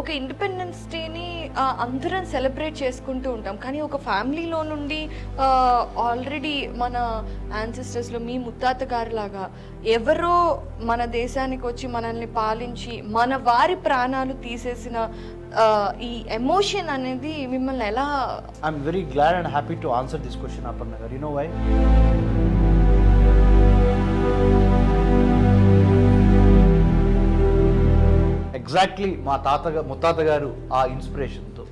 ఒక ఇండిపెండెన్స్ డేని అందరం సెలబ్రేట్ చేసుకుంటూ ఉంటాం. కానీ ఒక ఫ్యామిలీలో నుండి ఆల్రెడీ మన యాన్సిస్టర్స్లో మీ ముత్తాత గారిలాగా ఎవరో మన దేశానికి వచ్చి మనల్ని పాలించి మన వారి ప్రాణాలు తీసేసిన ఈ ఎమోషన్ అనేది మిమ్మల్ని ఎలా? I'm very glad and happy to answer this question Aparna garu. You no why? Exactly మా ముత్తాత గారు ఆ ఇన్స్పిరేషన్తో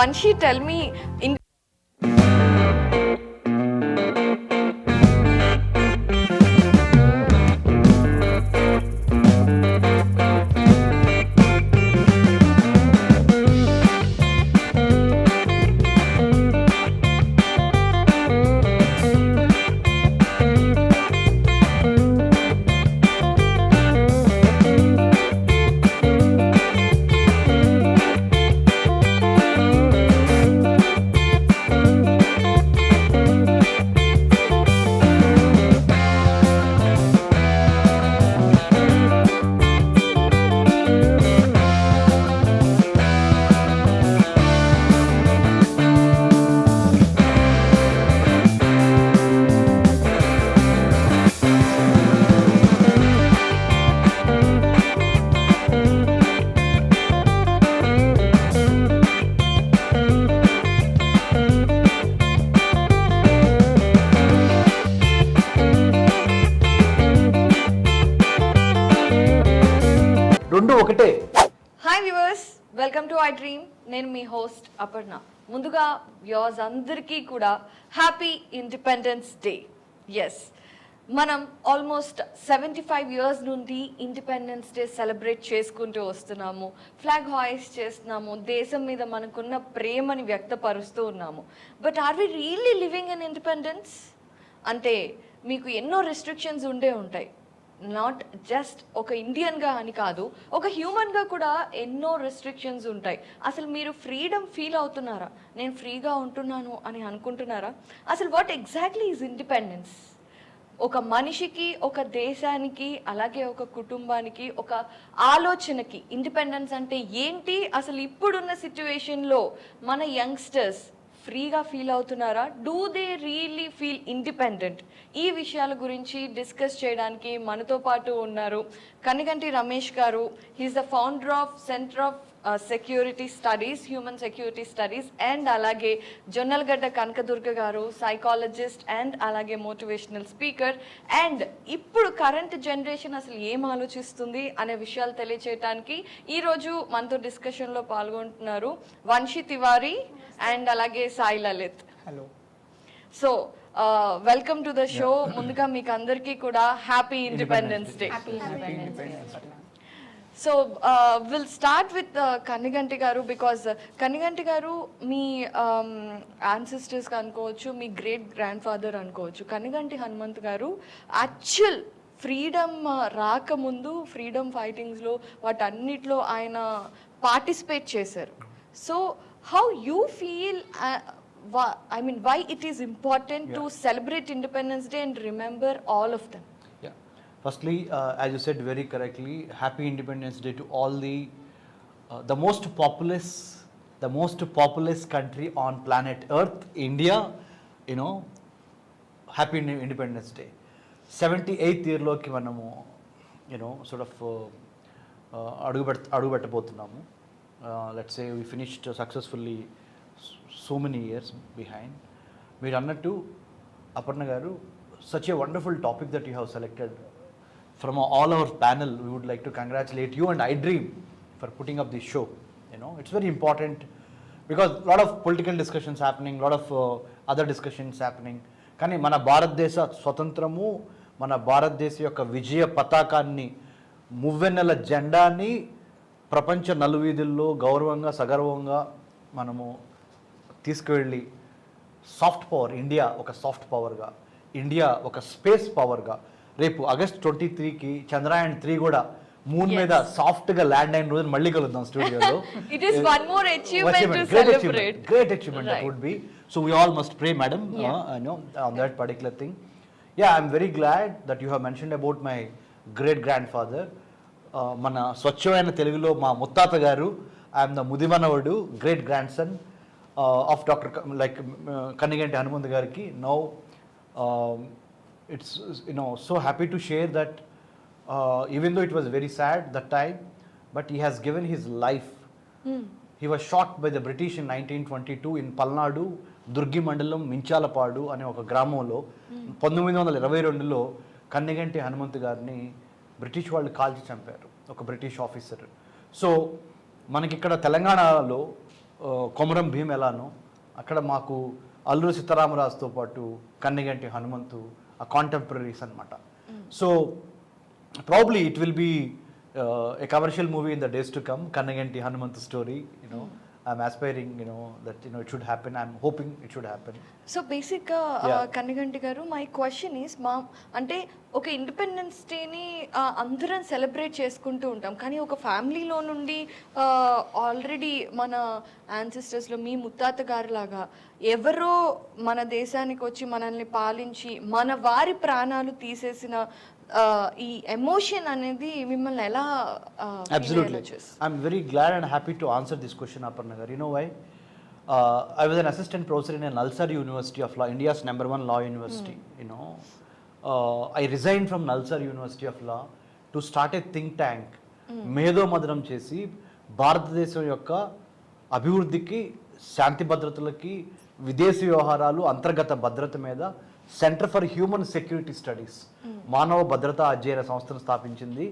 Vanshi, tell me, in రెండు ఒకటే. Hi viewers, welcome to I dream. నేను మీ హోస్ట్ అపర్ణ. ముందుగా వ్యూవర్స్ అందరికీ కూడా హ్యాపీ ఇండిపెండెన్స్ డే. ఎస్, మనం ఆల్మోస్ట్ 75 ఇయర్స్ నుండి ఇండిపెండెన్స్ డే సెలబ్రేట్ చేసుకుంటూ వస్తున్నాము. ఫ్లాగ్ హాయిస్ట్ చేస్తున్నాము, దేశం మీద మనకున్న ప్రేమని వ్యక్తపరుస్తూ ఉన్నాము. But are we really living in independence? అంటే మీకు ఎన్నో రెస్ట్రిక్షన్స్ ఉండే ఉంటాయి. నాట్ జస్ట్ ఒక ఇండియన్గా అని కాదు, ఒక హ్యూమన్గా కూడా ఎన్నో రెస్ట్రిక్షన్స్ ఉంటాయి. అసలు మీరు ఫ్రీడమ్ ఫీల్ అవుతున్నారా? నేను ఫ్రీగా ఉంటున్నాను అని అనుకుంటున్నారా? అసలు వాట్ ఎగ్జాక్ట్లీ ఈజ్ ఇండిపెండెన్స్? ఒక మనిషికి, ఒక దేశానికి, అలాగే ఒక కుటుంబానికి, ఒక ఆలోచనకి ఇండిపెండెన్స్ అంటే ఏంటి? అసలు ఇప్పుడున్న సిచ్యువేషన్లో మన యంగ్స్టర్స్ ఫ్రీగా ఫీల్ అవుతున్నారా? Do they really feel independent? ఈ విషయాల గురించి డిస్కస్ చేయడానికి మనతో పాటు ఉన్నారు Kanaganti Ramesh garu. He's the founder of centre of security studies, human security studies, and అలాగే జొన్నలగడ్డ కనకదుర్గ గారు, సైకాలజిస్ట్ అండ్ అలాగే మోటివేషనల్ స్పీకర్. అండ్ ఇప్పుడు కరెంట్ జనరేషన్ అసలు ఏం ఆలోచిస్తుంది అనే విషయాలు తెలియచేయడానికి ఈరోజు మనతో డిస్కషన్లో పాల్గొంటున్నారు వంశీ తివారీ అండ్ అలాగే Sai Lalit. Hello. So welcome to the show. ముందుగా మీకు అందరికీ కూడా happy Independence day. So will start with Kaniganti గారు, బికాజ్ కనిగంటి గారు మీ యాన్సిస్టర్స్ అనుకోవచ్చు, మీ గ్రేట్ గ్రాండ్ ఫాదర్ అనుకోవచ్చు. కనిగంటి హనుమంత్ గారు యాక్చువల్ ఫ్రీడమ్ రాకముందు ఫ్రీడమ్ ఫైటింగ్స్లో వాటన్నిటిలో ఆయన పార్టిసిపేట్ చేశారు. So how you feel, I mean, why it is important to celebrate Independence Day and remember all of them? Yeah. Firstly, as you said very correctly, happy Independence Day to all the most populous country on planet Earth, India. You know, happy Independence Day. 78th year లోకి మనము sort of అడుగుపెట్టబోతున్నాము. Let's say we finished successfully so many years behind. మీరు అన్నట్టు Aparna garu, such a wonderful topic that you have selected. From all our panel, we would like to congratulate you and iDream for putting up this show. It's very important because a lot of political discussions happening, a lot of other discussions happening. కానీ మన భారతదేశ స్వతంత్రము, మన భారతదేశ యొక్క విజయ పతాకాన్ని, మువ్వెన్నెల జెండాని ప్రపంచ నలువీధుల్లో గౌరవంగా సగర్వంగా మనము తీసుకువెళ్ళి సాఫ్ట్ పవర్, ఇండియా ఒక సాఫ్ట్ పవర్గా, ఇండియా ఒక స్పేస్ పవర్గా, రేపు August 23కి చంద్రయాన్ 3 కూడా మూన్ మీద సాఫ్ట్ గా ల్యాండ్ అయిన రోజు మళ్ళీ కలుద్దాం స్టూడియోలో. It is one more achievement to celebrate. Great achievement that would be. So we all must pray, madam, on that particular thing. Yeah, I'm very glad that you have mentioned about my great grandfather. మన స్వచ్ఛమైన తెలుగులో మా ముత్తాత గారు, I'm the ముదిమనవడు, great grandson of doctor Kanniganti Hanumanth గారికి. Now it's so happy to share that even though it was very sad that time, but he has given his life. He was shot by the British in 1922 in Palnadu, Durgi Mandalam, Minchalapadu అనే ఒక గ్రామంలో 1922లో కన్నిగంటి హనుమంత్ గారిని British వాళ్ళు కాల్చి చంపారు, ఒక British officer. So మనకి ఇక్కడ తెలంగాణలో కొమరం భీమ్ ఎలానో, అక్కడ మాకు అల్లూరి సీతారామరాజుతో పాటు కన్నిగంటి హనుమంతు ఆ కాంటెంపరీస్ అనమాట. So probably it will be a commercial movie in the days to come, Kannaganti Hanumantu story. I'm aspiring, that it should happen. I'm hoping it should happen. So basic Kannaganti garu, my question is, అంటే ఒక independence డేని అందరం celebrate చేసుకుంటూ ఉంటాం, కానీ ఒక ఫ్యామిలీలో నుండి ఆల్రెడీ మన యాన్సిస్టర్స్లో మీ ముత్తాత గారు లాగా ఎవరో మన దేశానికి వచ్చి మనల్ని పాలించి మన వారి ప్రాణాలు తీసేసిన ఈ ఎమోషన్ అనేది మిమ్మల్ని ఎలా? Absolutely. I'm very glad and happy to answer this question, Aparna garu. You know why? I was an assistant professor in a Nalsar University of Law, India's #1 law university. I resigned from Nalsar University of Law to start a think tank. మేధో మదనం చేసి భారతదేశం యొక్క అభివృద్ధికి, శాంతి భద్రతలకి, విదేశీ వ్యవహారాలు, అంతర్గత భద్రత మీద centre for human security studies, మానవ భద్రతా అధ్యయన సంస్థను స్థాపించింది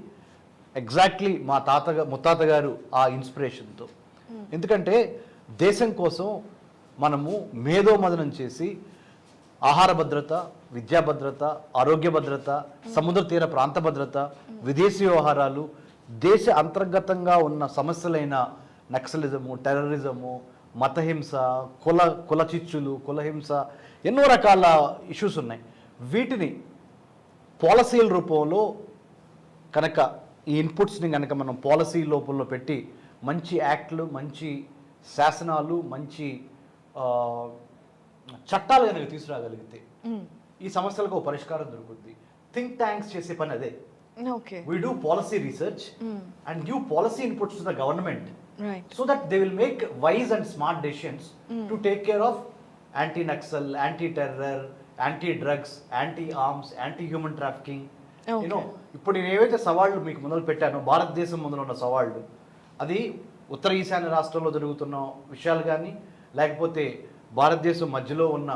ఎగ్జాక్ట్లీ మా ముత్తాత గారు ఆ ఇన్స్పిరేషన్తో. ఎందుకంటే దేశం కోసం మనము మేధోమదనం చేసి ఆహార భద్రత, విద్యా భద్రత, ఆరోగ్య భద్రత, సముద్ర తీర ప్రాంత భద్రత, విదేశీ వ్యవహారాలు, దేశ అంతర్గతంగా ఉన్న సమస్యలైన నక్సలిజము, టెర్రరిజము, మతహింస, కుల చిచ్చులు, కులహింస, ఎన్నో రకాల ఇష్యూస్ ఉన్నాయి. వీటిని పాలసీల రూపంలో కనుక ఈ ఇన్పుట్స్ని కనుక మనం పాలసీ లోపల్లో పెట్టి మంచి యాక్ట్లు, మంచి శాసనాలు, మంచి చట్టాలు కనుక తీసుకురాగలిగితే ఈ సమస్యలకు ఒక పరిష్కారం దొరుకుతుంది. థింక్ ట్యాంక్స్ చేసే పని అదే. We do policy research and give policy inputs to the government, so that they will make wise and smart decisions to take care of anti-Naxal, anti-terror, anti-drugs, anti-arms, anti-human trafficking. ఇప్పుడు నేను ఏవైతే సవాళ్ళు మీకు మొదలు పెట్టానో, భారతదేశం ముందు ఉన్న సవాళ్ళు, అది ఉత్తర ఈశాన్య రాష్ట్రంలో జరుగుతున్న విషయాలు కానీ, లేకపోతే భారతదేశం మధ్యలో ఉన్న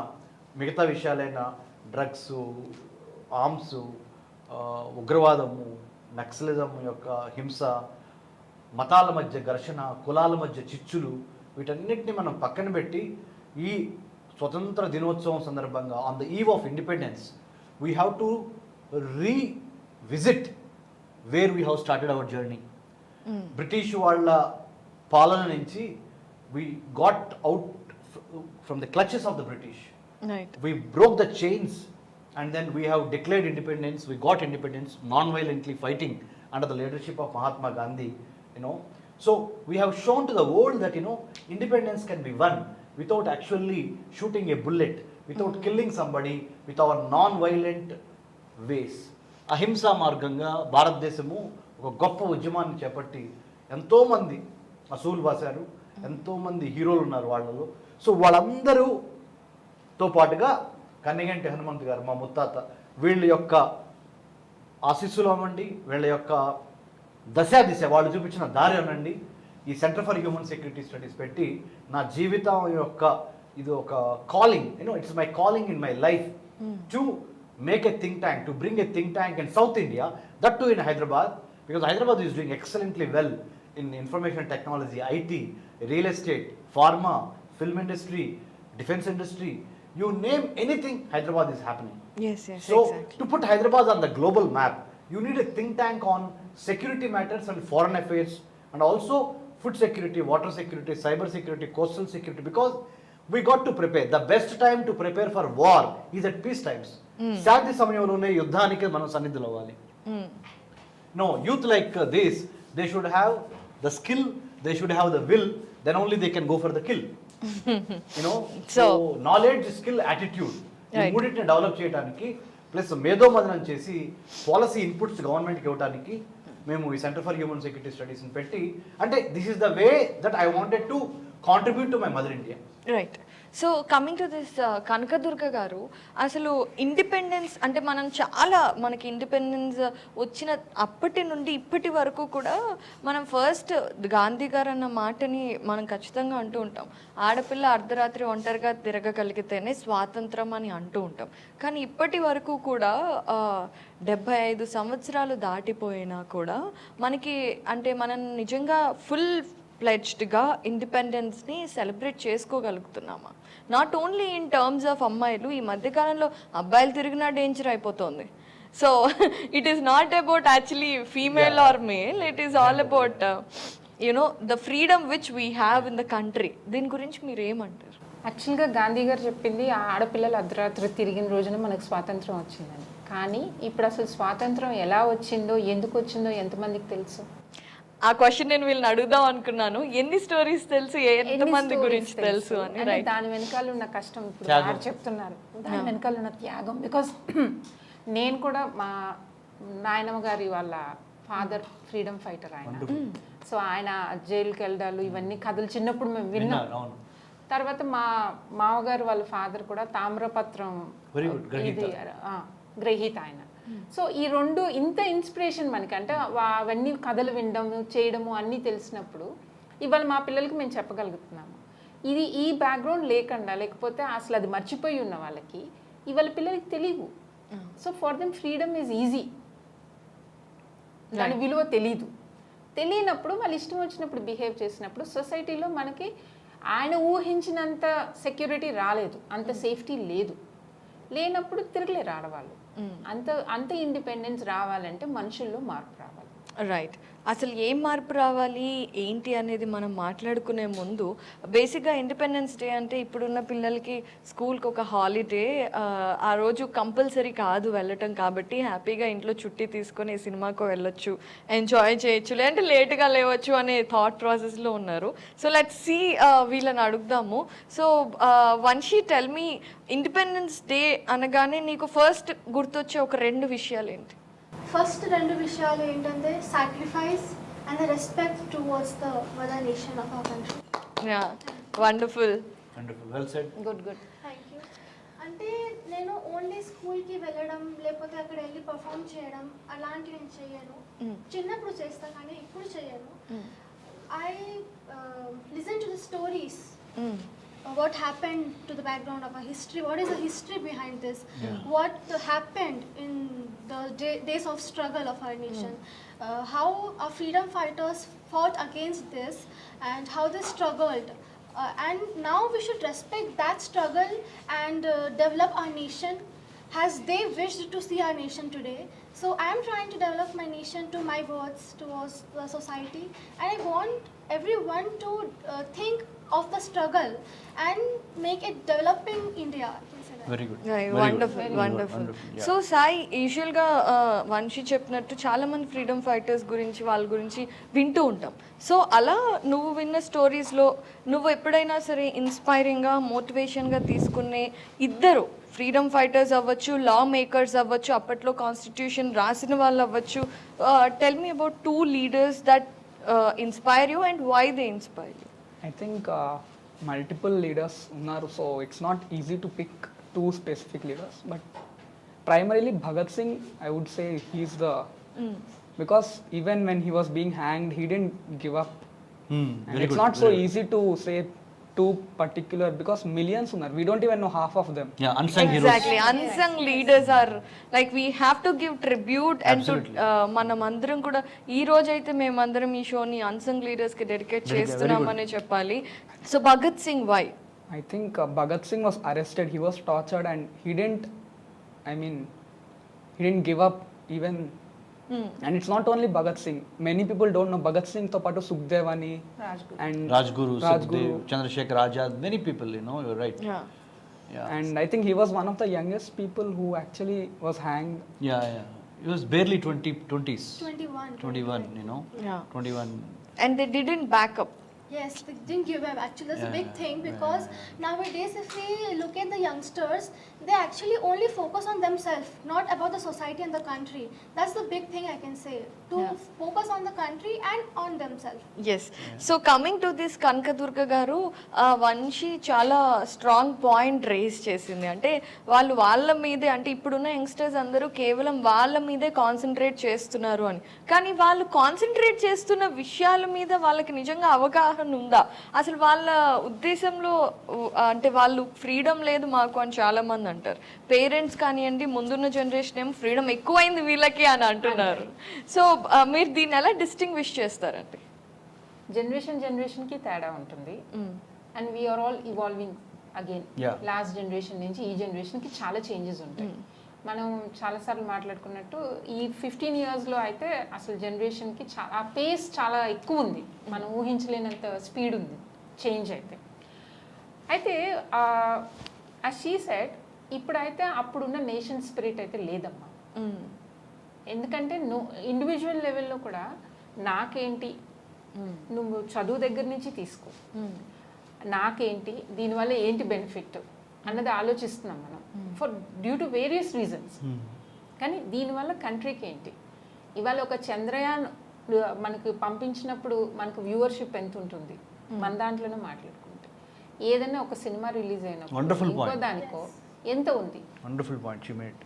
మిగతా విషయాలైన డ్రగ్స్, ఆర్మ్స్, ఉగ్రవాదము, నక్సలిజం యొక్క హింస, మతాల మధ్య ఘర్షణ, కులాల మధ్య చిచ్చులు, వీటన్నిటిని మనం పక్కన పెట్టి ఈ స్వతంత్ర దినోత్సవం సందర్భంగా on the eve of independence we have to revisit where we have started our journey. British వాళ్ళ పాలన నుంచి we got out from the clutches of the British. We broke the chains and then we have declared independence. We got independence non-violently, fighting under the leadership of Mahatma Gandhi. So we have shown to the world that independence can be won without actually shooting a bullet, without killing somebody, with our non-violent ways. అహింసా మార్గంగా భారతదేశము ఒక గొప్ప ఉద్యమాన్ని చేపట్టి ఎంతోమంది అసూలు బాసారు, ఎంతోమంది హీరోలు ఉన్నారు వాళ్ళలో. సో వాళ్ళందరూతో పాటుగా కన్నిగంటి హనుమంత్ గారు, మా ముత్తాత, వీళ్ళ యొక్క ఆశీస్సులు అవ్వండి, వీళ్ళ యొక్క దిశ వాళ్ళు చూపించిన దారి అనండి, ఈ centre for human security studies పెట్టి నా జీవితం యొక్క ఇది ఒక calling, it's my calling in my life to make a think tank, to bring a think tank in south India, that to in Hyderabad, because Hyderabad is doing excellently well in information technology, IT, real estate, pharma, film industry, defense industry, you name anything, Hyderabad is happening. Yes, So exactly. to put Hyderabad on the global map, you need a think tank on security matters and foreign affairs, and also food security, water security, cyber security, coastal security, because we got to prepare. The best time to prepare for war is at peace times. శాంతి సమయంలోనే యుద్ధానికి మనం సన్నిధులు అవ్వాలి. No, youth like this, they should have the skill, they should have the will, then only they can go for the kill. So knowledge, skill, attitude, ఈ Right. మూడింటిని develop చేయడానికి plus మేధోమదనం చేసి policy inputs గవర్నమెంట్కి ఇవ్వడానికి మేము ఈ centre for human security స్టడీస్ని పెట్టి, అంటే this is the way that I wanted to contribute to my mother India. Right. So coming to this Kanakadurga గారు, అసలు ఇండిపెండెన్స్ అంటే మనకి ఇండిపెండెన్స్ వచ్చిన అప్పటి నుండి ఇప్పటి వరకు కూడా మనం ఫస్ట్ గాంధీ గారు అన్న మాటని మనం ఖచ్చితంగా అంటూ ఉంటాం, ఆడపిల్ల అర్ధరాత్రి ఒంటరిగా తిరగగలిగితేనే స్వాతంత్రం అని అంటూ ఉంటాం. కానీ ఇప్పటి వరకు కూడా 75 సంవత్సరాలు దాటిపోయినా కూడా మనకి అంటే మనం నిజంగా ఫుల్ ప్లెడ్జ్డ్గా ఇండిపెండెన్స్ని సెలబ్రేట్ చేసుకోగలుగుతున్నామా? Not only in terms of అమ్మాయిలు, ఈ మధ్యకాలంలో అబ్బాయిలు తిరిగినా డేంజర్ అయిపోతుంది. So it is not about actually female or male, it is all about the freedom which we have in the country. దీని గురించి మీరు ఏమంటారు? యాక్చువల్గా గాంధీ గారు చెప్పింది ఆడపిల్లలు అర్ధరాత్రి తిరిగిన రోజున మనకు స్వాతంత్రం వచ్చిందని. కానీ ఇప్పుడు అసలు స్వాతంత్రం ఎలా వచ్చిందో, ఎందుకు వచ్చిందో ఎంతమందికి తెలుసు? ఆ క్వశ్చన్ నేను వీళ్ళని అడుగుదాం అనుకున్నాను. ఎన్ని స్టోరీస్ తెలుసు, ఎంతమంది గురించి తెలుసు అని. రైట్. దాని వెనకాల ఉన్న కష్టం ఇప్పుడు వారు చెప్తున్నారు, దాని వెనకాల ఉన్న త్యాగం. బికాస్ నేను కూడా మా నాయనమ్మ గారి వాళ్ళ ఫాదర్ ఫ్రీడమ్ ఫైటర్ ఆయన. సో ఆయన జైలుకి వెళ్ళడాలు ఇవన్నీ కథలు చిన్నప్పుడు మేము విన్నాం. తర్వాత మా మామగారు వాళ్ళ ఫాదర్ కూడా తామ్రపత్రం ఇది గ్రహీత ఆయన. సో ఈ రెండు ఇంత ఇన్స్పిరేషన్ మనకి, అంటే అవన్నీ కథలు వినడము చేయడము అన్నీ తెలిసినప్పుడు ఇవాళ మా పిల్లలకి మేము చెప్పగలుగుతున్నాము. ఇది ఈ బ్యాక్గ్రౌండ్ లేకపోతే అసలు అది మర్చిపోయి ఉన్న వాళ్ళకి ఇవాళ పిల్లలకి తెలియవు. So for them freedom is easy, దాని విలువ తెలియనప్పుడు వాళ్ళు ఇష్టం వచ్చినప్పుడు బిహేవ్ చేసినప్పుడు సొసైటీలో మనకి ఆయన ఊహించినంత సెక్యూరిటీ రాలేదు, అంత సేఫ్టీ లేనప్పుడు తిరగలేరు ఆడవాళ్ళు. అంత ఇండిపెండెన్స్ రావాలంటే మనుషుల్లో మార్పు రావాలి. రైట్. అసలు ఏం మార్పు రావాలి ఏంటి అనేది మనం మాట్లాడుకునే ముందు బేసిక్గా ఇండిపెండెన్స్ డే అంటే ఇప్పుడున్న పిల్లలకి స్కూల్కి ఒక హాలిడే, ఆ రోజు కంపల్సరీ కాదు వెళ్ళటం, కాబట్టి హ్యాపీగా ఇంట్లో చుట్టి తీసుకొని సినిమాకు వెళ్ళొచ్చు, ఎంజాయ్ చేయొచ్చు, లేదంటే లేట్గా లేవచ్చు అనే థాట్ ప్రాసెస్లో ఉన్నారు. సో లెట్స్ సీ, వీళ్ళని అడుగుదాము. So Vamshi, tell me, independence day అనగానే నీకు ఫస్ట్ గుర్తొచ్చే ఒక 2 విషయాలు ఏంటి? ఫస్ట్ 2 విషయాలు ఏంటంటే sacrifice and respect towards the mother nation of our country. Yeah, wonderful. Well said. Good. Thank you. అంటే నేను ఓన్లీ స్కూల్కి వెళ్ళడం లేకపోతే అక్కడ వెళ్ళి పర్ఫామ్ చేయడం అలాంటివి నేను చేయను. చిన్నప్పుడు చేస్తాను కానీ ఇప్పుడు చేయను. I listen to the stories. What happened to the background of our history? What is the history behind this? What happened in the days of struggle of our nation? How our freedom fighters fought against this and how they struggled. And now we should respect that struggle and develop our nation as they wished to see our nation today. So I am trying to develop my nation to my words towards the society, and I want everyone to think of the struggle and make it developing India. Very good. Wonderful. So Sai, యూజువల్గా వంశీ చెప్పినట్టు చాలా మంది freedom fighters గురించి వాళ్ళ గురించి వింటూ ఉంటాం. So అలా నువ్వు విన్న స్టోరీస్లో నువ్వు ఎప్పుడైనా సరే ఇన్స్పైరింగ్గా మోటివేషన్గా తీసుకునే ఇద్దరు ఫ్రీడమ్ ఫైటర్స్ అవ్వచ్చు, లా మేకర్స్ అవ్వచ్చు, అప్పట్లో కాన్స్టిట్యూషన్ రాసిన వాళ్ళు అవ్వచ్చు, tell me about 2 leaders that inspire you and why they inspire you? I think multiple leaders unnaru, so it's not easy to pick 2 specific leaders, but primarily Bhagat Singh, I would say he's the because even when he was being hanged, he didn't give up. And very it's good, not so very good. easy to say two particular because millions unar. We don't even know half of them. Yeah, unsung Exactly. heroes. Unsung leaders are like we have to give tribute and to Absolutely. మనం అందరం కూడా ఈ రోజు అయితే మేమందరం ఈ షోని unsung leaders కి డెడికేట్ చేస్తున్నామని చెప్పాలి. So Bhagat Singh why? I think Bhagat Singh was arrested, he was tortured, and he didn't give up even. And it's not only Bhagat Singh. Many people don't know Bhagat Singh to patu Sukhdev ani Rajguru. and Rajguru, Sukhdev, Chandrasekhar Azad, many people, you're right. Yeah. Yeah. And I think he was one of the youngest people who actually was hanged. Yeah. He was barely 20s. 21. 21, Yeah. 21. And they didn't back up. Yes, they didn't give up. Actually, that's a big thing because nowadays, if we look at the youngsters, they actually only focus on themselves, not about the society and the country. That's the big thing I can say. To focus on the country and on themselves. Yes so coming to this Kanakadurga garu, Vamsi చాలా strong point raise చేసింది. అంటే వాళ్ళ మీదే, అంటే ఇప్పుడున్న youngsters అందరూ కేవలం వాళ్ళ మీదే కాన్సన్ట్రేట్ చేస్తున్నారు అని. కానీ వాళ్ళు కాన్సన్ట్రేట్ చేస్తున్న విషయాల మీద వాళ్ళకి నిజంగా అవగాహన ఉందా? అసలు వాళ్ళ ఉద్దేశంలో అంటే వాళ్ళు ఫ్రీడమ్ లేదు మాకు అని చాలా మంది అంటారు. పేరెంట్స్ కానివ్వండి, ముందున్న జనరేషన్ ఏమో ఫ్రీడమ్ ఎక్కువైంది వీళ్ళకి అని అంటున్నారు. సో మీరు దీన్ని ఎలా డిస్టింగ్విష్ చేస్తారండి? జనరేషన్కి తేడా ఉంటుంది. And we're all evolving again. Yeah. Last generation నుంచి ఈ జనరేషన్కి చాలా చేంజెస్ ఉంటాయి. మనం చాలాసార్లు మాట్లాడుకున్నట్టు ఈ 15 yearsలో అయితే అసలు జనరేషన్కి ఆ పేస్ చాలా ఎక్కువ ఉంది. మనం ఊహించలేనంత స్పీడ్ ఉంది చేంజ్ అయితే షీ సెడ్ ఇప్పుడైతే అప్పుడున్న నేషన్ స్పిరిట్ అయితే లేదమ్మా. ఎందుకంటే ఇండివిజువల్ లెవెల్లో కూడా నాకేంటి, నువ్వు చదువు దగ్గర నుంచి తీసుకో, నాకేంటి, దీనివల్ల ఏంటి బెనిఫిట్ అన్నది ఆలోచిస్తున్నాం మనం for due to various reasons. కానీ దీనివల్ల కంట్రీకి ఏంటి, ఇవాళ ఒక చంద్రయాన్ మనకు పంపించినప్పుడు మనకు వ్యూవర్షిప్ ఎంత ఉంటుంది మన దాంట్లోనే మాట్లాడుకుంటే, ఏదైనా ఒక సినిమా రిలీజ్ అయినప్పుడు ఇంకో దానికో ఎంత ఉంది. Wonderful point she made.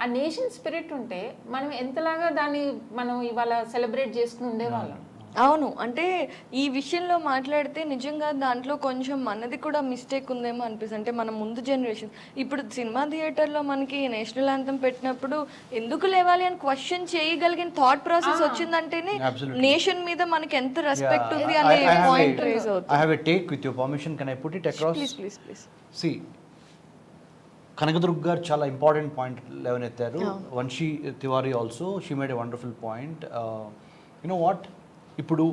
ఆ నేషన్ స్పిరిట్ ఉంటే మనం ఎంతలాగా దాన్ని మనం ఇవాళ సెలబ్రేట్ చేసుకుని ఉండేవాళ్ళం. అవును, అంటే ఈ విషయంలో మాట్లాడితే నిజంగా దాంట్లో కొంచెం మనది కూడా మిస్టేక్ ఉందేమో అనిపిస్తుంది. అంటే మన ముందు జనరేషన్ ఇప్పుడు సినిమా థియేటర్లో మనకి నేషనల్ యాంథమ్ పెట్టినప్పుడు ఎందుకు లేవాలి అని క్వశ్చన్ చేయగలిగిన థాట్ ప్రాసెస్ వచ్చిందంటేనే నేషన్ మీద మనకి ఎంత రెస్పెక్ట్ ఉంది అనే పాయింట్ రేజ్ అవుతుంది. I have a take with your permission. Can I put it across? Please. See, Kanakadurga garu చాలా ఇంపార్టెంట్ పాయింట్ లేవనెత్తారు. Vamshi Tiwari also she made a wonderful point. You know what, ఇప్పుడు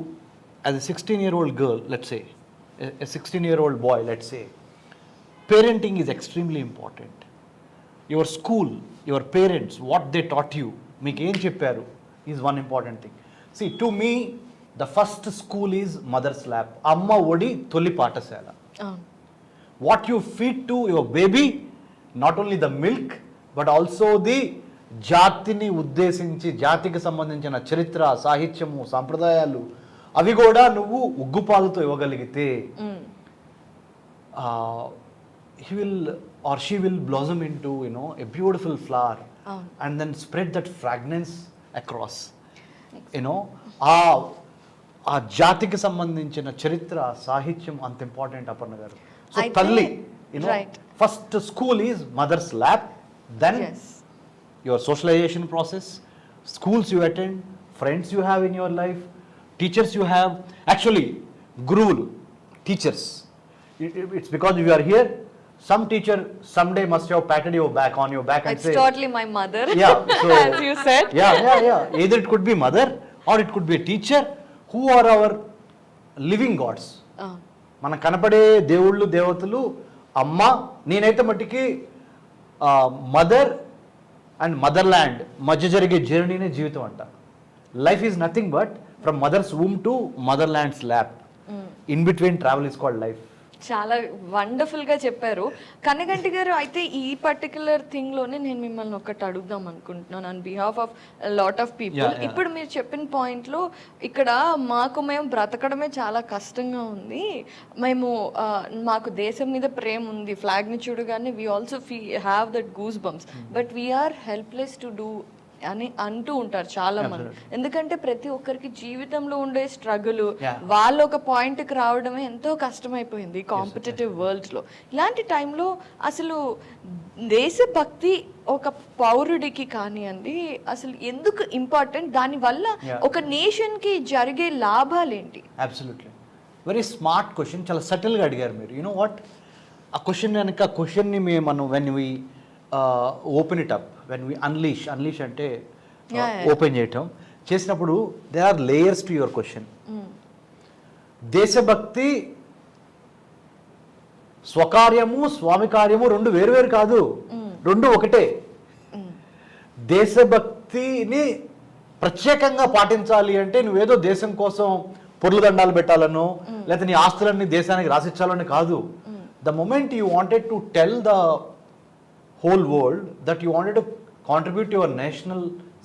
as a 16-year-old girl, let's say, a 16-year-old boy, let's say, parenting is extremely important. Your school, your parents, what they taught you, మీకు ఏం చెప్పారు is one important thing. See, to me, the first school is mother's lap. అమ్మ ఒడి తొలి పాఠశాల. What you feed to your baby, not only the milk, but also the జాతిని ఉద్దేశించి జాతికి సంబంధించిన చరిత్ర, సాహిత్యము, సాంప్రదాయాలు అవి కూడా నువ్వు ఉగ్గుపాలతో ఇవ్వగలిగితే he will or she will blossom into a beautiful flower and then spread that fragrance across. ఆ జాతికి సంబంధించిన చరిత్ర, సాహిత్యం అంత ఇంపార్టెంట్ అపర్ణ గారు. సో తల్లి, first school is mother's lab, then your socialization process, schools you attend, friends you have in your life, teachers you have. Actually, guruvulu, teachers, it's because you are here, some teacher someday must have patted your back, on your back, and It's say, totally my mother. yeah, so, as you said. Yeah, either it could be mother or it could be a teacher, who are our living gods. మన కనపడే దేవుళ్ళు, దేవతలు అమ్మ. నేనైతే మట్టికి mother and motherland మధ్య జరిగే జర్నీనే జీవితం అంట. Life is nothing but from mother's womb to motherland's lap. In between travel is called life. చాలా వండర్ఫుల్గా చెప్పారు కనగంటి గారు. అయితే ఈ పర్టికులర్ థింగ్లోనే నేను మిమ్మల్ని ఒకటి అడుగుదాం అనుకుంటున్నాను on behalf of lot of people. ఇప్పుడు మీరు చెప్పిన పాయింట్లో ఇక్కడ మేము బ్రతకడమే చాలా కష్టంగా ఉంది, మేము మాకు దేశం మీద ప్రేమ ఉంది, ఫ్లాగ్ని చూడగానే we also have that goose bumps, but we're helpless to do అని అంటూ ఉంటారు చాలా మంది. ఎందుకంటే ప్రతి ఒక్కరికి జీవితంలో ఉండే స్ట్రగుల్, వాళ్ళు ఒక పాయింట్కి రావడమే ఎంతో కష్టమైపోయింది కాంపిటేటివ్ వరల్డ్లో. ఇలాంటి టైంలో అసలు దేశభక్తి ఒక పౌరుడికి కానివ్వండి అసలు ఎందుకు ఇంపార్టెంట్, దానివల్ల ఒక నేషన్కి జరిగే లాభాలేంటి? అబ్సల్యూట్లీ వెరీ స్మార్ట్ క్వశ్చన్, చాలా సటిల్గా అడిగారు మీరు. యూనో వాట్, ఆ క్వశ్చన్ కనుక ఆ క్వశ్చన్ని మనం when we open it up, when we unleash అంటే ఓపెన్ చేయటం చేసినప్పుడు there are layers to your question. దేశభక్తి స్వకార్యము స్వామి కార్యము రెండు వేరు కాదు, రెండు ఒకటే. దేశభక్తిని ప్రత్యేకంగా పాటించాలి అంటే నువ్వేదో దేశం కోసం పొర్లు దండాలు పెట్టాలను లేకపోతే నీ ఆస్తులన్నీ దేశానికి రాసిచ్చాలని కాదు. The moment you wanted to tell the whole world that you wanted to contribute to your national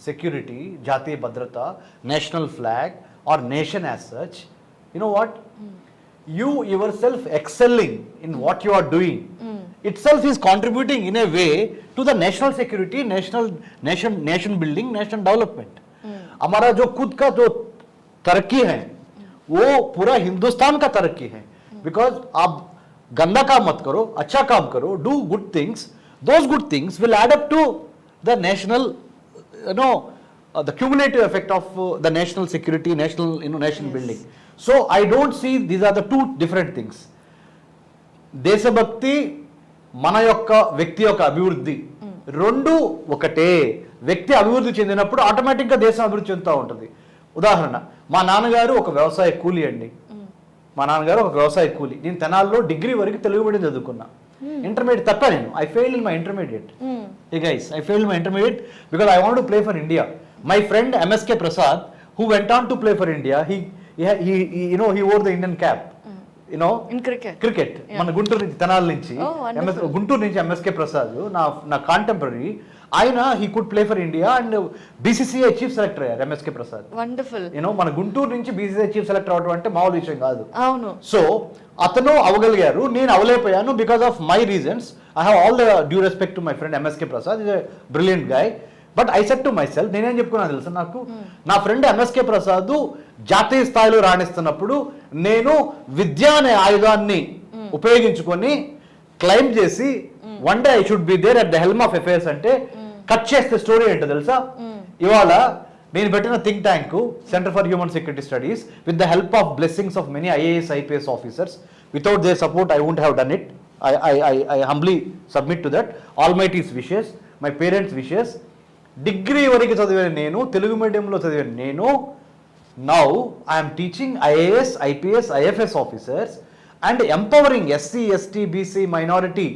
security, jatiya bhadrata, national flag or nation as such, you know what, you yourself excelling in what you are doing itself is contributing in a way to the national security, nation building, nation development. हमारा जो खुद का जो तरक्की है वो पूरा हिंदुस्तान का तरक्की है, because आप गंदा काम मत करो, अच्छा काम करो, do good things. Those good things will add up to the national, the cumulative effect of the national security, nation building. So I don't see these are the two different things. దేశభక్తి మన యొక్క వ్యక్తి యొక్క అభివృద్ధి రెండు ఒకటే. వ్యక్తి అభివృద్ధి చెందినప్పుడు ఆటోమేటిక్గా దేశం అభివృద్ధి చెందుతూ ఉంటుంది. ఉదాహరణ, మా నాన్నగారు ఒక వ్యవసాయ కూలీ అండి. నేను తెనాల్లో డిగ్రీ వరకు తెలుగు మీడియం చదువుకున్నా. ఇంటర్మీడియట్ తప్ప నేను I failed in my intermediate. I failed my intermediate because I want to play for India. My friend MSK Prasad who went on to play for India, he wore the Indian cap, in cricket. మన గుంటూరు నుంచి తెనాలి నుంచి గుంటూరు నుంచి MSK Prasad నా contemporary. ఆయన he could play for India and BCCI chief selector అయ్యారు MSK Prasad. Wonderful. మన గుంటూరు నుంచి BCCI chief selector అవడం అంటే మామూలు విషయం కాదు. అవును. సో అతను అవగలిగారు, నేను అవలేకపోయాను because of my reasons. I have all the due respect to my friend MSK Prasad, is a brilliant guy. But I said to myself, నేనేం చెప్పుకున్నా తెలుసా, నాకు నా ఫ్రెండ్ ఎంఎస్కే ప్రసాద్ జాతీయ స్థాయిలో రాణిస్తున్నప్పుడు నేను విద్య అనే ఆయుధాన్ని ఉపయోగించుకొని క్లైమ్ చేసి one day I should be there at the helm of affairs అంటే కట్ చేస్తే స్టోరీ ఏంటో తెలుసా? ఇవాళ నేను పెట్టిన think tank centre for human security studies with the help of blessings of many IAS IPS officers, without their support I won't have done it. I humbly submit to that Almighty's wishes, my parents' wishes. Degree వరకు చదివాను నేను, తెలుగు మీడియంలో చదివాను నేను. Now I'm teaching IAS IPS IFS officers and empowering SC ST BC minority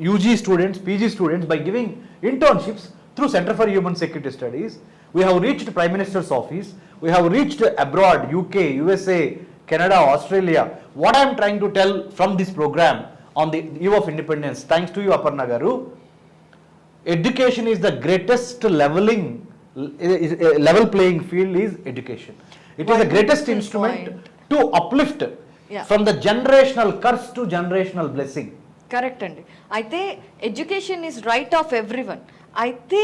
UG students, PG students by giving internships through Center for Human Security Studies. We have reached Prime Minister's office, we have reached abroad, UK, USA, Canada, Australia. What I am trying to tell from this program on the eve of independence, thanks to you Aparna garu, education is the greatest level playing field is education. It is the greatest instrument to uplift from the generational curse to generational blessing. Correct అండి. అయితే education is right of everyone. అయితే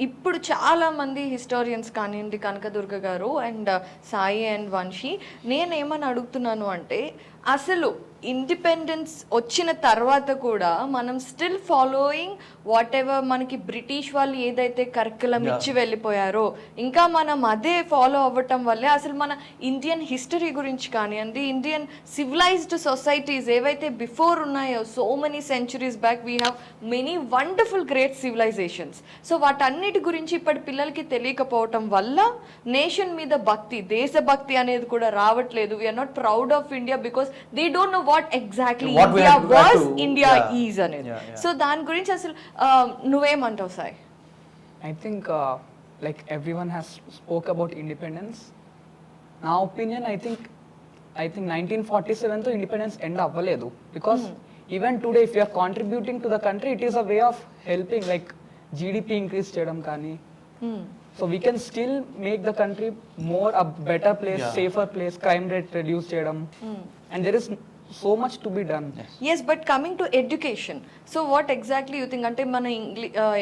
ఇప్పుడు చాలా మంది historians కానివ్వండి, కనకదుర్గ గారు and Sai and Vamsi, నేనేమని అడుగుతున్నాను అంటే అసలు ఇండిపెండెన్స్ వచ్చిన తర్వాత కూడా మనం స్టిల్ ఫాలోయింగ్ వాట్ ఎవర్ మనకి బ్రిటిష్ వాళ్ళు ఏదైతే కరికులం ఇచ్చి వెళ్ళిపోయారో ఇంకా మనం అదే ఫాలో అవ్వటం వల్లే అసలు మన ఇండియన్ హిస్టరీ గురించి కానివ్వండి, ఇండియన్ సివిలైజ్డ్ సొసైటీస్ ఏవైతే బిఫోర్ ఉన్నాయో so many centuries back we have many wonderful great civilisations. So వాటన్నిటి గురించి ఇప్పటి పిల్లలకి తెలియకపోవటం వల్ల నేషన్ మీద భక్తి, దేశభక్తి అనేది కూడా రావట్లేదు. We're not proud of India because they don't know what exactly India was, India is అనేది. సో దాని గురించి అసలు నువ్వేమంటావు Sai? I think like everyone has spoke about independence. నా opinion, I think I think 1947 తో ఇండిపెండెన్స్ ఎండ్ అవ్వలేదు, because even today if you are contributing to the country it is a way of helping, like GDP increase చేయడం కానీ. So we can still make the country more a better place, safer place, crime rate reduce చేయడం, and there is so much to be done. Yes, but coming to education, so what exactly you think? అంటే మన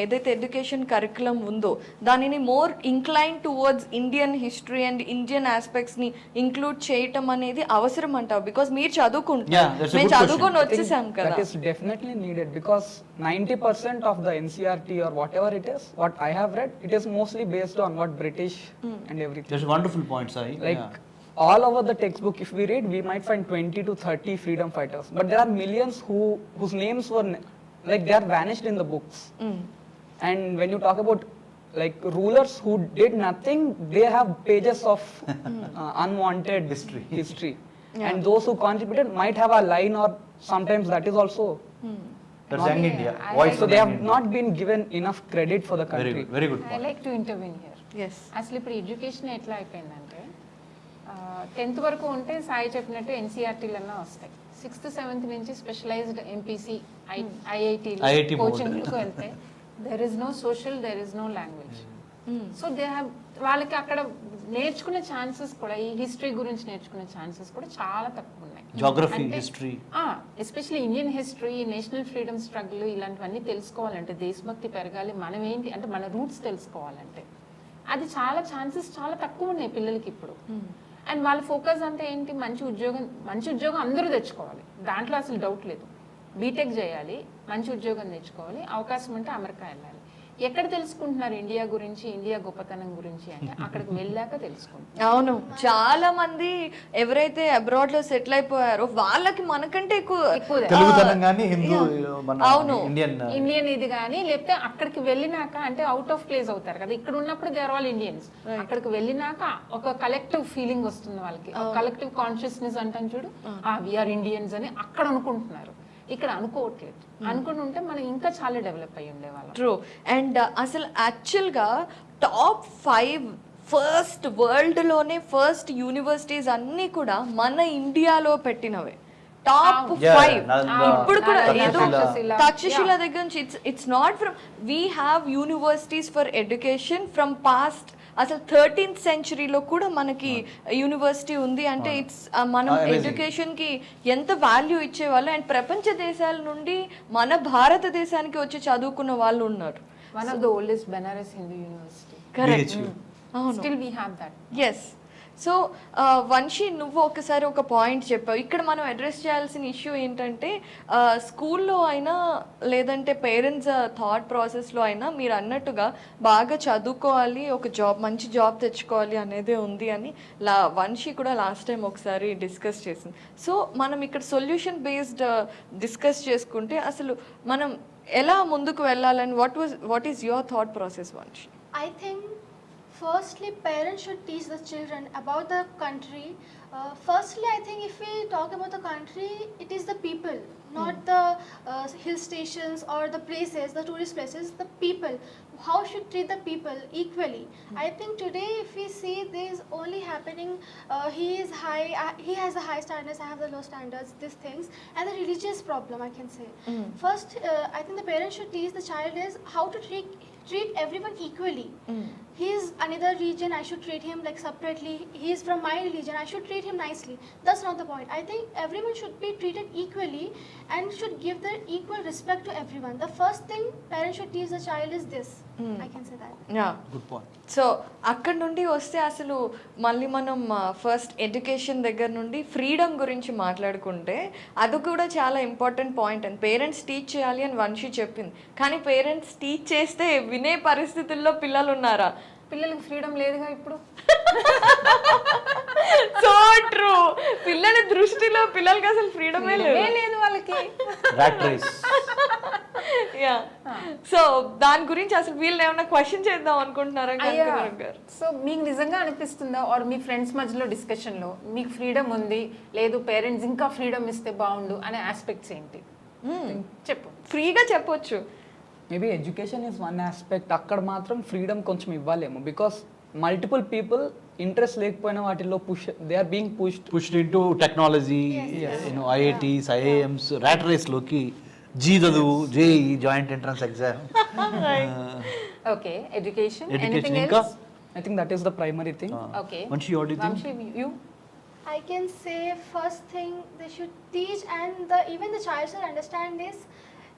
ఏదైతే education curriculum ఉందో దానిని more incline towards Indian history and Indian ఆస్పెక్ట్స్ని include చేయటం అనేది అవసరం అంటావు? బికాస్ మీరు చదువుకుంటున్నారు, మేము చదువుకొని వచ్చేసాం కదా. That is definitely needed because 90% of the NCERT or whatever it is, what I have read, it is mostly based on what British and everything. That's a wonderful point, Sai. Like all over the textbook, if we read, we might find 20 to 30 freedom fighters, but there are millions whose names were like they are vanished in the books. And when you talk about like rulers who did nothing, they have pages of unwanted history. And those who contributed might have a line, or sometimes that is also That's Young India. I Voice so of they Young have India. not been given enough credit for the Very country. good, very good I point. Like to intervene here. Yes, అసలు ఇప్పుడు education ఎట్లా అయిపోయిందంటే 10th వరకు ఉంటే సాయి చెప్పినట్టు ఎన్సీఆర్టీలన్నా వస్తాయి. 6th 7th నుంచి specialised MPC IIT కోచింగ్లకు వెళ్తే there is no social, there is no language. So they have వాళ్ళకి అక్కడ నేర్చుకునే ఛాన్సెస్ కూడా, ఈ హిస్టరీ గురించి నేర్చుకునే ఛాన్సెస్ కూడా చాలా తక్కువ ఉన్నాయి. Geography, history. Especially Indian history, national freedom struggle ఇలాంటివన్నీ తెలుసుకోవాలంటే, దేశభక్తి పెరగాలి, మనం ఏంటి అంటే మన రూట్స్ తెలుసుకోవాలంటే అది చాలా ఛాన్సెస్ చాలా తక్కువ ఉన్నాయి పిల్లలకి ఇప్పుడు. అండ్ వాళ్ళ ఫోకస్ అంతా ఏంటి, మంచి ఉద్యోగం అందరూ తెచ్చుకోవాలి, దాంట్లో అసలు డౌట్ లేదు. బీటెక్ చేయాలి, మంచి ఉద్యోగం తెచ్చుకోవాలి, అవకాశం ఉంటే అమెరికా వెళ్ళాలి. ఎక్కడ తెలుసుకుంటున్నారు ఇండియా గురించి, ఇండియా గొప్పతనం గురించి అంటే అక్కడికి వెళ్ళాక తెలుసుకుంటున్నారు. అవును, చాలా మంది ఎవరైతే అబ్రాడ్ లో సెటిల్ అయిపోయారో వాళ్ళకి మనకంటే ఎక్కువ తెలుగుతనం కానీ హిందూ మన అవును. ఇండియన్ ఇది కానీ, లేకపోతే అక్కడికి వెళ్ళినాక అంటే అవుట్ ఆఫ్ ప్లేస్ అవుతారు కదా, ఇక్కడ ఉన్నప్పుడు దే ఆర్ ఆల్ ఇండియన్స్. అక్కడికి వెళ్ళినాక ఒక కలెక్టివ్ ఫీలింగ్ వస్తుంది వాళ్ళకి, కలెక్టివ్ కాన్షియస్నెస్ అంటాం చూడు, వీఆర్ ఇండియన్స్ అని అక్కడ అనుకుంటున్నారు, ఇక్కడ అనుకోవట్లేదు. అనుకుని ఉంటే మనం ఇంకా చాలా డెవలప్ అయ్యి ఉండేవాళ్ళం. ట్రూ. అండ్ అసలు యాక్చువల్గా టాప్ 5 ఫస్ట్ వరల్డ్లోనే ఫస్ట్ యూనివర్సిటీస్ అన్నీ కూడా మన ఇండియాలో పెట్టినవే. టాప్ 5 ఇప్పుడు కూడా ఏదో తక్షశిల దగ్గర నుంచి it's not from, we have universities for education from past. అసలు 13th centuryలో కూడా మనకి యూనివర్సిటీ ఉంది అంటే ఇట్స్ మనం ఎడ్యుకేషన్ కి ఎంత వాల్యూ ఇచ్చేవాళ్ళు. అండ్ ప్రపంచ దేశాల నుండి మన భారతదేశానికి వచ్చి చదువుకున్న వాళ్ళు ఉన్నారు. One of the oldest Banaras Hindu University. Correct. Still we have that. Yes. So Vamsi, నువ్వు ఒకసారి ఒక పాయింట్ చెప్పావు. ఇక్కడ మనం అడ్రస్ చేయాల్సిన ఇష్యూ ఏంటంటే స్కూల్లో అయినా లేదంటే పేరెంట్స్ థాట్ ప్రాసెస్లో అయినా మీరు అన్నట్టుగా బాగా చదువుకోవాలి, ఒక మంచి జాబ్ తెచ్చుకోవాలి అనేదే ఉంది అని వంశీ కూడా లాస్ట్ టైం ఒకసారి డిస్కస్ చేసింది. సో మనం ఇక్కడ సొల్యూషన్ బేస్డ్ డిస్కస్ చేసుకుంటే అసలు మనం ఎలా ముందుకు వెళ్ళాలని what is your thought process Vamsi? I think firstly parents should teach the children about the country. Firstly, I think if we talk about the country, it is the people, not the hill stations or the places, the tourist places, the people. How should treat the people equally. I think today if we see this only happening, he is high, he has a high standards, I have the low standards, these things, and the religious problem I can say. First, I think the parents should teach the child is how to treat everyone equally. He is another region, I should treat him like separately. He is from my religion, I should treat him nicely. That's not the point. I think everyone should be treated equally and should give their equal respect to everyone. The first thing parents should teach the child is this. I can say that. Yeah. Good point. So అక్కడ నుండి వస్తే అసలు మళ్ళీ మనం first education దగ్గర నుండి freedom గురించి మాట్లాడుకుంటే అది కూడా చాలా important point. And parents teach చేయాలి అని వంశీ చెప్పింది, కానీ పేరెంట్స్ టీచ్ చేస్తే వినే పరిస్థితుల్లో పిల్లలు ఉన్నారా? పిల్లలకి ఫ్రీడమ్ లేదుగా ఇప్పుడు. So true. పిల్లల దృష్టిలో పిల్లలకి అసలు ఫ్రీడమే లేదు వాళ్ళకి. యా. సో దాని గురించి అసలు వీళ్ళు ఏమైనా క్వశ్చన్ చేద్దాం అనుకుంటున్నారా? సో మీకు నిజంగా అనిపిస్తుందా, ఆర్ మీ ఫ్రెండ్స్ మధ్యలో డిస్కషన్లో మీకు ఫ్రీడమ్ ఉంది, లేదు పేరెంట్స్ ఇంకా ఫ్రీడమ్ ఇస్తే బాగుండు అనే ఆస్పెక్ట్స్ ఏంటి చెప్పు. ఫ్రీగా చెప్పొచ్చు. Maybe education is one aspect, అక్కడ మాత్రం ఫ్రీడమ్ కొంచెం ఇవ్వాలేమో. బికాస్ multiple people interest లేకపోయినా వాటిల్లో push, they are being pushed into technology, IITs, IIMs, rat race లోకి జీ చదువు, JEE joint entrance exam, okay education education anything ఇంకా else I think that is the primary thing. Okay Vanshi, what do you think? Vanshi, you I can say first thing they should teach and even the child should understand is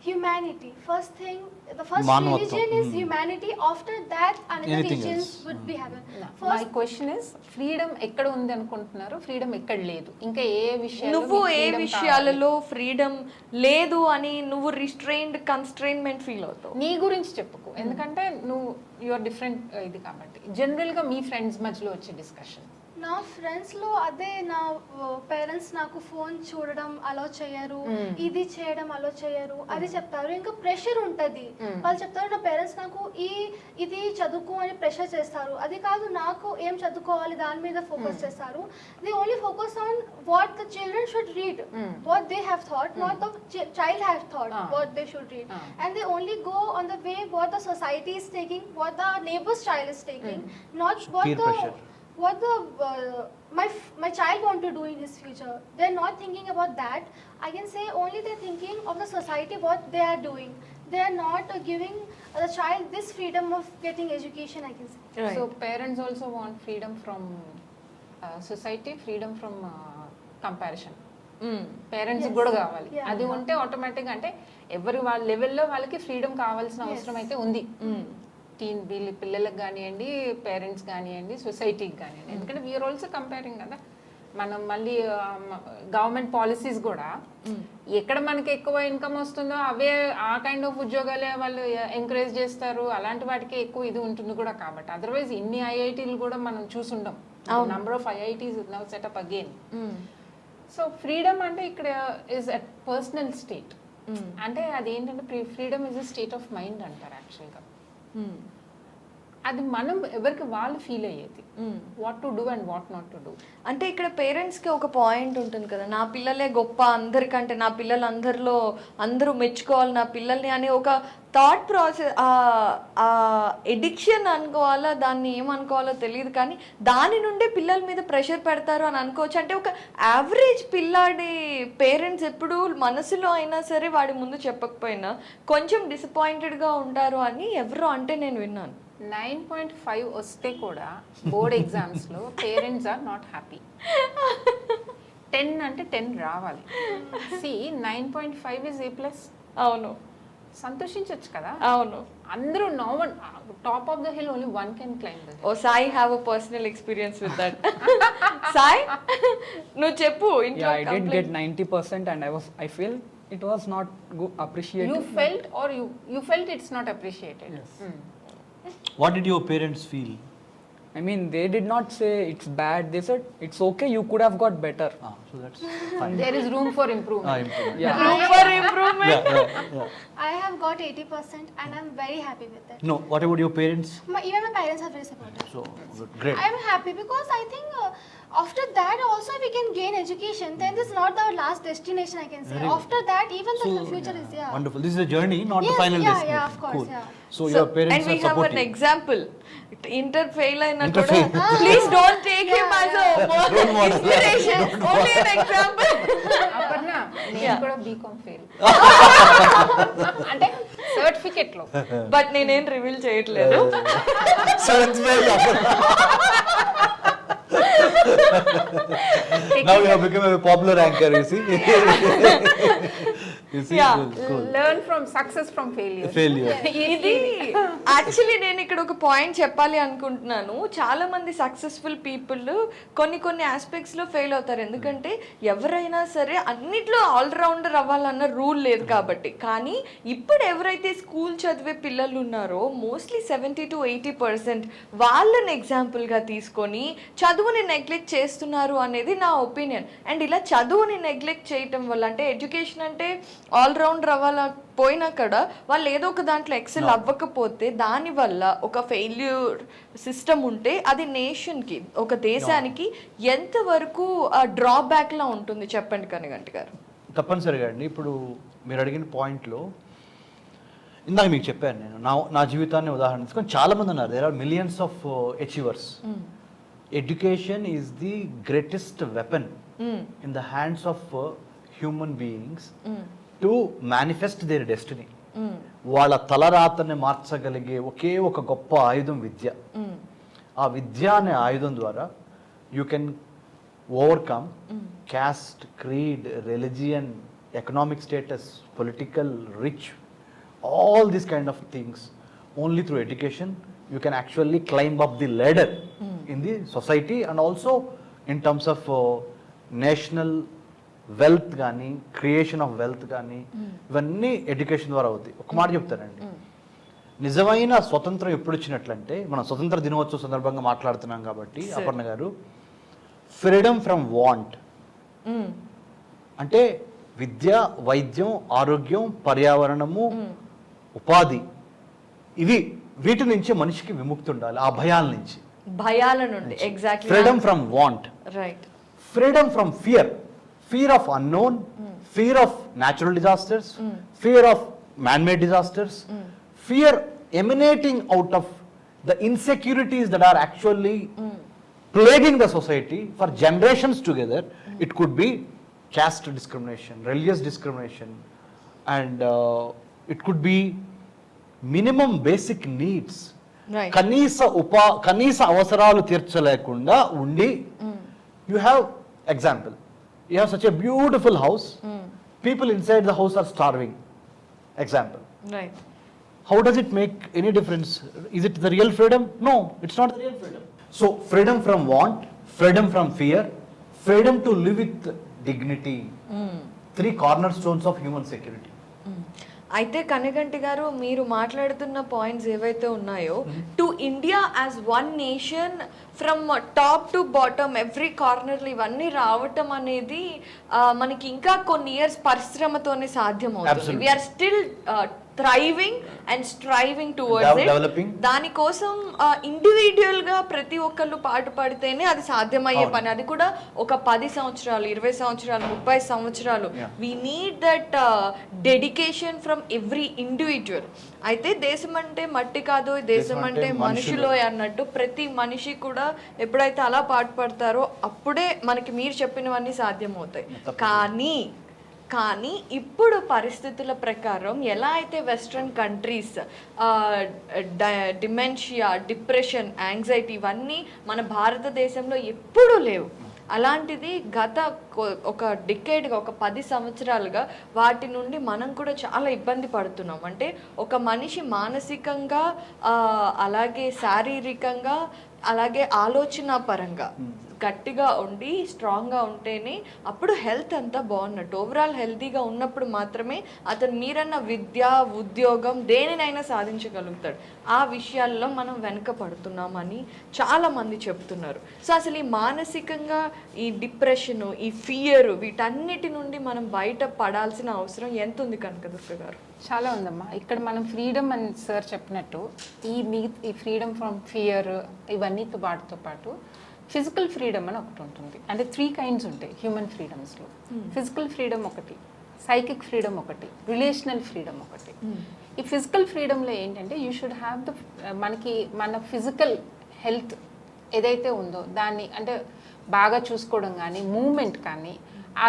humanity. First thing, the first Manvatvam. religion is humanity. After that, another Anything religions else. would be happen. My First, question is freedom ఎక్కడ ఉంది అనుకుంటున్నారు, freedom ఎక్కడ లేదు, ఇంకా ఏ విషయాల్లో నువ్వు మీకు ఏ freedom విషయాలలో ఫ్రీడమ్ లేదు అని నువ్వు రిస్ట్రైన్డ్ కన్స్ట్రైన్మెంట్ ఫీల్ అవుతావు? నీ గురించి చెప్పుకో, ఎందుకంటే నువ్వు యువర్ డిఫరెంట్ ఇది కాబట్టి. జనరల్గా మీ ఫ్రెండ్స్ మధ్యలో వచ్చే డిస్కషన్. నా ఫ్రెండ్స్ లో అదే నా పేరెంట్స్ నాకు ఫోన్ చూడడం అలో చేయరు, ఇది చేయడం అలో చేయరు అది చెప్తారు. ఇంకా ప్రెషర్ ఉంటది, వాళ్ళు చెప్తారు నా పేరెంట్స్ నాకు ఇది చదువుకో అని ప్రెషర్ చేస్తారు. అది కాదు, నాకు ఏం చదువుకోవాలి దాని మీద ఫోకస్ చేస్తారు. They only focus on what the children should read, what they have thought, not the child have thought what they should read. And they only go on the way what the society is taking, what the neighbor's child is taking, not what Peer the pressure. what the my child want to do in his future. They're not thinking about that. I can say only they're thinking of the society, what they are doing. They are not giving the child this freedom of getting education, I can say. Right. So parents also want freedom from society, freedom from comparison. Parents Yes. కూడా కావాలి. Yeah. అది ఉంటే ఆటోమేటిక్గా అంటే ఎవరి వాళ్ళ లెవెల్లో వాళ్ళకి ఫ్రీడమ్ కావాల్సిన అవసరం అయితే ఉంది. వీళ్ళ పిల్లలకు కానివ్వండి, పేరెంట్స్ కానివ్వండి, సొసైటీకి కానివ్వండి. ఎందుకంటే వీఆర్ ఆల్సో కంపేరింగ్ కదా. మనం మళ్ళీ గవర్నమెంట్ పాలసీస్ కూడా ఎక్కడ మనకి ఎక్కువ ఇన్కమ్ వస్తుందో అవే ఆ కైండ్ ఆఫ్ ఉద్యోగాలే వాళ్ళు ఎంకరేజ్ చేస్తారు. అలాంటి వాటికి ఎక్కువ ఇది ఉంటుంది కూడా. కాబట్టి అదర్వైజ్ ఇన్ని ఐఐటీలు కూడా మనం చూసుండం. Number of IITs now setup again. So freedom అంటే ఇక్కడ ఇస్ అట్ పర్సనల్ స్టేట్. అంటే అదేంటంటే freedom is a state of mind అంటారు యాక్చువల్గా. అది మనం ఎవరికి వాళ్ళు ఫీల్ అయ్యేది, what to do and what not to do. అంటే ఇక్కడ పేరెంట్స్కి ఒక పాయింట్ ఉంటుంది కదా, నా పిల్లలే గొప్ప అందరికంటే, నా పిల్లలు అందరూ మెచ్చుకోవాలి నా పిల్లల్ని అనే ఒక థాట్ ప్రాసెస్, ఎడిక్షన్ అనుకోవాలా దాన్ని ఏమనుకోవాలో తెలియదు, కానీ దాని నుండే పిల్లల మీద ప్రెషర్ పెడతారు అని అనుకోవచ్చు. అంటే ఒక యావరేజ్ పిల్లాడి పేరెంట్స్ ఎప్పుడు మనసులో అయినా సరే వాడి ముందు చెప్పకపోయినా కొంచెం డిసప్పాయింటెడ్గా ఉంటారు అని ఎవరో అంటే నేను విన్నాను. 9.5 వస్తే కూడా బోర్డ్ ఎగ్జామ్స్లో పేరెంట్స్ ఆర్ నాట్ హ్యాపీ. 10 అంటే 10 రావాలి. 9.5 ఇస్ A+. అవును, సంతోషించవచ్చు కదా. అవును. అందరూ no one top of the hill only one can climb the hill. Oh Sai have a personal experience with that. Sai నువ్వు చెప్పు. Yeah, I did get 90% and I feel it was not appreciated. You felt it's not appreciated. Yes. What did your parents feel? I mean, they did not say it's bad. They said it's okay. You could have got better. So that's fine. There is room for improvement. Improvement. Yeah. Room for improvement. Yeah. I have got 80% and I'm very happy with it. No, what about your parents? Even my parents are very supportive. So great. I'm happy because I think after that also we can gain education. Then this is not the last destination, I can say. Very good. After that, even the future is Wonderful. This is a journey, not the Yes, final yeah, destination. yeah, of course, Cool. yeah. So your parents and we are have supportive. an example. Inter fail అయినా Inter కూడా fail. please don't take him as a Role model. inspiration. Only an example. Aparna, నేను Yeah. కూడా BCom fail. అంటే certificate లో. But నేనేం reveal చేయట్లేదు. Seventh fail. Now you have become a popular anchor, you see. You see? Yeah. Cool. Learn from success from failure. Failure. ఇది actually నేను ఇక్కడ ఒక పాయింట్ చెప్పాలి అనుకుంటున్నాను. చాలా మంది సక్సెస్ఫుల్ పీపుల్ కొన్ని ఆస్పెక్ట్స్ లో ఫెయిల్ అవుతారు. ఎందుకంటే ఎవరైనా సరే అన్నిట్లో ఆల్రౌండర్ అవ్వాలన్న రూల్ లేదు కాబట్టి. కానీ ఇప్పుడు ఎవరైతే స్కూల్ చదివే పిల్లలు ఉన్నారో మోస్ట్లీ 70 to 80% వాళ్ళని ఎగ్జాంపుల్గా తీసుకొని చదువుని నెగ్లెక్ట్ చేస్తున్నారు అనేది నా ఒపీనియన్. అండ్ ఇలా చదువుని నెగ్లెక్ట్ చేయటం వల్ల, అంటే ఎడ్యుకేషన్ అంటే ఆల్రౌండర్ అవ్వాల పోయినా కూడా వాళ్ళు ఏదో ఒక దాంట్లో ఎక్సెల్ అవ్వకపోతే దానివల్ల ఒక ఫెయిల్యూర్ సిస్టమ్ ఉంటే అది నేషన్కి, ఒక దేశానికి ఎంతవరకు డ్రాబ్యాక్లా ఉంటుంది చెప్పండి కనిగంటి గారు. తప్పనిసరిగా అండి. ఇప్పుడు మీరు అడిగిన పాయింట్లో ఇందాక మీకు చెప్పాను నేను నా జీవితాన్ని ఉదాహరణ తీసుకొని చాలామంది ఉన్నారు. There are millions of achievers. Education is the greatest weapon in the hands of human beings to manifest their destiny. వాళ్ళ తలరాతని మార్చగలిగే ఒకే ఒక గొప్ప ఆయుధం విద్య. ఆ విద్య అనే ఆయుధం ద్వారా you can overcome caste, creed, religion, economic status, political, rich, all these kind of things. Only through education you can actually climb up the ladder in the society, and also in terms of national wealth కానీ creation of wealth కానీ ఇవన్నీ education ద్వారా అవుతాయి. ఒక మాట చెప్తానండి, నిజమైన స్వతంత్రం ఎప్పుడు వచ్చినట్లంటే, మనం స్వతంత్ర దినోత్సవ సందర్భంగా మాట్లాడుతున్నాం కాబట్టి అపర్ణ గారు, ఫ్రీడమ్ ఫ్రమ్ వాంట్ అంటే విద్య, వైద్యం, ఆరోగ్యం, పర్యావరణము, ఉపాధి, వీటి నుంచి మనిషికి విముక్తి ఉండాలి. ఆ భయాల నుండి exactly. Freedom from want, right. Freedom from fear of unknown, fear of natural disasters, fear of man made disasters, fear emanating out of the insecurities that are actually plaguing the society for generations together. It could be caste discrimination, religious discrimination, and it could be minimum basic needs. Right. కనీస అవసరాలు తీర్చలేకుండా ఉండి, you have example, you have such a beautiful house, people inside the house are starving, example. Right. How does it make any difference? Is it the real freedom? No, it's not the real freedom. So freedom from want, freedom from fear, freedom to live with dignity. 3 cornerstones of human security. అయితే కనగంటి గారు, మీరు మాట్లాడుతున్న points ఏవైతే ఉన్నాయో, to India as one nation from top to bottom every కార్నర్లో ఇవన్నీ రావటం అనేది మనకి ఇంకా కొన్ని ఇయర్స్ పరిశ్రమతోనే సాధ్యం అవుతుంది. We're still thriving and striving towards it. దానికోసం ఇండివిజువల్ గా ప్రతి ఒక్కళ్ళు పాటు పడితేనే అది సాధ్యమయ్యే పని. అది కూడా ఒక 10 సంవత్సరాలు, 20 సంవత్సరాలు, 30 సంవత్సరాలు. We need that dedication from every individual. అయితే దేశం అంటే మట్టి కాదు, దేశం అంటే మనుషులో అన్నట్టు ప్రతి మనిషి కూడా ఎప్పుడైతే అలా పాటు పడతారో అప్పుడే మనకి మీరు చెప్పినవన్నీ సాధ్యమవుతాయి. కానీ ఇప్పుడు పరిస్థితుల ప్రకారం ఎలా అయితే western countries dementia, depression, anxiety ఇవన్నీ మన భారతదేశంలో ఎప్పుడూ లేవు. అలాంటిది గత ఒక డికేడ్గా, ఒక 10 సంవత్సరాలుగా వాటి నుండి మనం కూడా చాలా ఇబ్బంది పడుతున్నాం. అంటే ఒక మనిషి మానసికంగా, అలాగే శారీరకంగా, అలాగే ఆలోచన పరంగా గట్టిగా ఉండి స్ట్రాంగ్గా ఉంటేనే అప్పుడు హెల్త్ అంతా బాగున్నట్టు. ఓవరాల్ హెల్తీగా ఉన్నప్పుడు మాత్రమే అతను మీరన్న విద్య, ఉద్యోగం దేనినైనా సాధించగలుగుతాడు. ఆ విషయాల్లో మనం వెనక పడుతున్నామని చాలామంది చెప్తున్నారు. సో అసలు ఈ మానసికంగా ఈ డిప్రెషను, ఈ ఫియర్, వీటన్నిటి నుండి మనం బయట పడాల్సిన అవసరం ఎంత ఉంది కనకదుర్గ గారు? చాలా ఉందమ్మా. ఇక్కడ మనం ఫ్రీడమ్ అని సార్ చెప్పినట్టు ఈ ఫ్రీడమ్ ఫ్రమ్ ఫియర్ ఇవన్నీతో పాటు ఫిజికల్ ఫ్రీడమ్ అని ఒకటి ఉంటుంది. అంటే 3 kinds ఉంటాయి హ్యూమన్ ఫ్రీడమ్స్లో. ఫిజికల్ ఫ్రీడమ్ ఒకటి, సైకిక్ ఫ్రీడమ్ ఒకటి, రిలేషనల్ ఫ్రీడమ్ ఒకటి. ఈ ఫిజికల్ ఫ్రీడమ్లో ఏంటంటే యూ షుడ్ హ్యావ్ మన ఫిజికల్ హెల్త్ ఏదైతే ఉందో దాన్ని అంటే బాగా చూసుకోవడం కానీ, మూమెంట్ కానీ,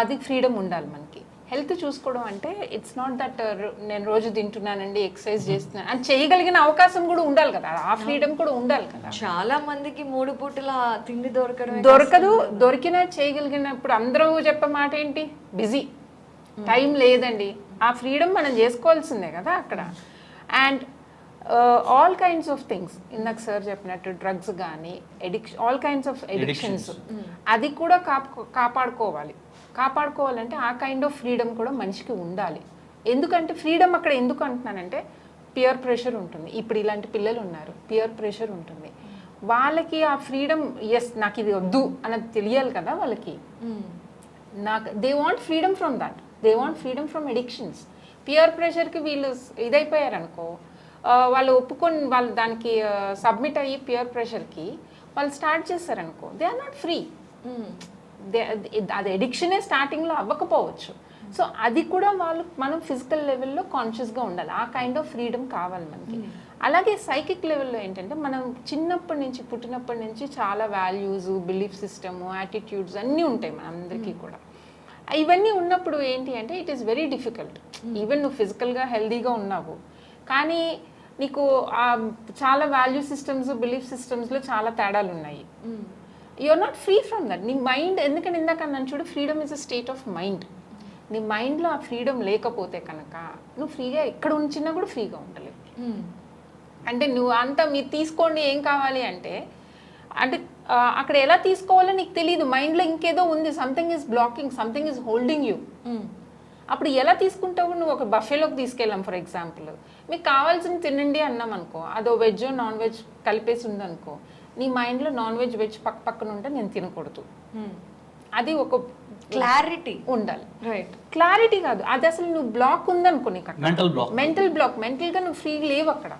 అది ఫ్రీడమ్ ఉండాలి మనకి. హెల్త్ చూసుకోవడం అంటే ఇట్స్ నాట్ దట్ నేను రోజు తింటున్నానండి, ఎక్సర్సైజ్ చేస్తున్నాను అని చేయగలిగిన అవకాశం కూడా ఉండాలి కదా, ఆ ఫ్రీడమ్ కూడా ఉండాలి కదా. చాలా మందికి 3 పూటల తిండి దొరికినా చేయగలిగినప్పుడు అందరూ చెప్పే మాట ఏంటి, బిజీ, టైం లేదండి. ఆ ఫ్రీడమ్ మనం చేసుకోవాల్సిందే కదా అక్కడ. And all kinds of things, ఇందాక సార్ చెప్పినట్టు డ్రగ్స్ కానీ, ఆల్ కైండ్స్ ఆఫ్ ఎడిక్షన్స్, అది కూడా కాపాడుకోవాలంటే ఆ కైండ్ ఆఫ్ ఫ్రీడమ్ కూడా మనిషికి ఉండాలి. ఎందుకంటే ఫ్రీడమ్ అక్కడ ఎందుకు అంటున్నానంటే పియర్ ప్రెషర్ ఉంటుంది. ఇప్పుడు ఇలాంటి పిల్లలు ఉన్నారు, పియర్ ప్రెషర్ ఉంటుంది. వాళ్ళకి ఆ ఫ్రీడమ్, ఎస్ నాకు ఇది వద్దు అన్నది తెలియాలి కదా వాళ్ళకి. They want freedom from that, they want freedom from addictions. Peer ప్రెషర్కి వీళ్ళు ఇదైపోయారనుకో, వాళ్ళు ఒప్పుకొని వాళ్ళు దానికి సబ్మిట్ అయ్యి పియర్ ప్రెషర్కి వాళ్ళు స్టార్ట్ చేస్తారనుకో, దే ఆర్ నాట్ ఫ్రీ. అది ఎడిక్షనే స్టార్టింగ్లో అవ్వకపోవచ్చు, సో అది కూడా మనం ఫిజికల్ లెవెల్లో కాన్షియస్గా ఉండాలి. ఆ కైండ్ ఆఫ్ ఫ్రీడమ్ కావాలి మనకి. అలాగే సైకిక్ లెవెల్లో ఏంటంటే మనం చిన్నప్పటి నుంచి పుట్టినప్పటి నుంచి చాలా వాల్యూస్, బిలీఫ్ సిస్టమ్, యాటిట్యూడ్స్ అన్నీ ఉంటాయి మనందరికీ కూడా. ఇవన్నీ ఉన్నప్పుడు ఏంటి అంటే it is very difficult. Even నువ్వు ఫిజికల్గా హెల్దీగా ఉన్నావు కానీ నీకు చాలా వాల్యూ సిస్టమ్స్, బిలీఫ్ సిస్టమ్స్లో చాలా తేడాలు ఉన్నాయి. You're not free from that. నీ మైండ్, ఎందుకంటే ఇందాక అన్నాను చూడు, freedom is a state of mind. నీ మైండ్లో ఆ ఫ్రీడమ్ లేకపోతే కనుక నువ్వు ఫ్రీగా ఎక్కడ ఉంచినా కూడా ఫ్రీగా ఉండలేవు. అంటే నువ్వు అంతా మీరు తీసుకోండి ఏం కావాలి అంటే అక్కడ ఎలా తీసుకోవాలో నీకు తెలియదు. మైండ్లో ఇంకేదో ఉంది, something is blocking, something is holding you. అప్పుడు ఎలా తీసుకుంటావు? నువ్వు ఒక బఫేలోకి తీసుకెళ్ళాం ఫర్ ఎగ్జాంపుల్, మీకు కావాల్సింది తినండి అన్నాం అనుకో, అదో వెజ్ నాన్ వెజ్ కలిపేసి ఉందనుకో, నీ మైండ్లో నాన్ వెజ్ వెజ్ పక్కన ఉంటే నేను తినకూడదు. అది ఒక క్లారిటీ ఉండాలి. రైట్, క్లారిటీ కాదు, అది అసలు నువ్వు బ్లాక్ ఉందనుకో, నీకు మెంటల్ బ్లాక్, మెంటల్గా నువ్వు ఫ్రీ లేవు అక్కడ.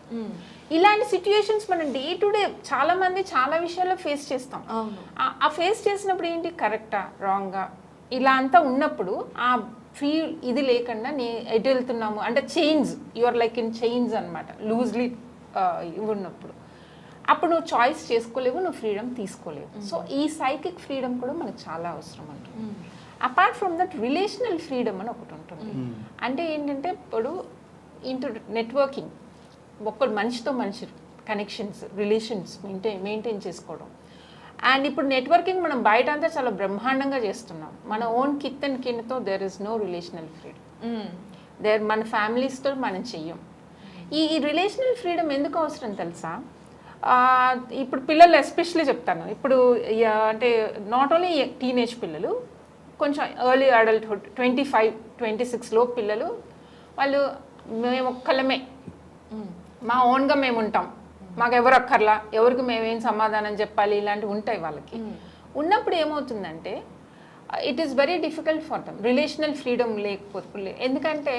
ఇలాంటి సిచ్యుయేషన్స్ మనం డే టు డే చాలా మంది చాలా విషయాల్లో ఫేస్ చేస్తాం. ఆ ఫేస్ చేసినప్పుడు ఏంటి, కరెక్టా రాంగా ఇలా అంతా ఉన్నప్పుడు ఆ ఫ్రీ ఇది లేకుండా ఎటు వెళ్తున్నాము అంటే change, your like in change అనమాట, లూజ్లీ ఉన్నప్పుడు అప్పుడు నువ్వు చాయిస్ చేసుకోలేవు, నువ్వు ఫ్రీడమ్ తీసుకోలేవు. సో ఈ సైకిక్ ఫ్రీడమ్ కూడా మనకు చాలా అవసరం అంటుంది. Apart from that relational freedom అని ఒకటి ఉంటుంది. అంటే ఏంటంటే ఇప్పుడు ఇంటూ నెట్వర్కింగ్, ఒక్కడు మనిషితో మనిషి కనెక్షన్స్, రిలేషన్స్ మెయింటైన్ చేసుకోవడం. అండ్ ఇప్పుడు నెట్వర్కింగ్ మనం బయట అంతా చాలా బ్రహ్మాండంగా చేస్తున్నాం. మన ఓన్ కిత్ అండ్ కిన్తో there is no relational freedom. మన ఫ్యామిలీస్తో మనం చెయ్యం. ఈ రిలేషనల్ ఫ్రీడమ్ ఎందుకు అవసరం తెలుసా? ఇప్పుడు పిల్లలు ఎస్పెషల్లీ చెప్తాను, ఇప్పుడు అంటే నాట్ ఓన్లీ టీనేజ్ పిల్లలు, కొంచెం ఎర్లీ అడల్ట్హుడ్ 25-26 లోపు పిల్లలు, వాళ్ళు మేము ఒక్కళ్ళమే, మా ఓన్గా మేము ఉంటాం, మాకు ఎవరు అక్కర్లా, ఎవరికి మేమేం సమాధానం చెప్పాలి, ఇలాంటివి ఉంటాయి వాళ్ళకి. ఉన్నప్పుడు ఏమవుతుందంటే it is very difficult for them relational freedom లేకపోతే. ఎందుకంటే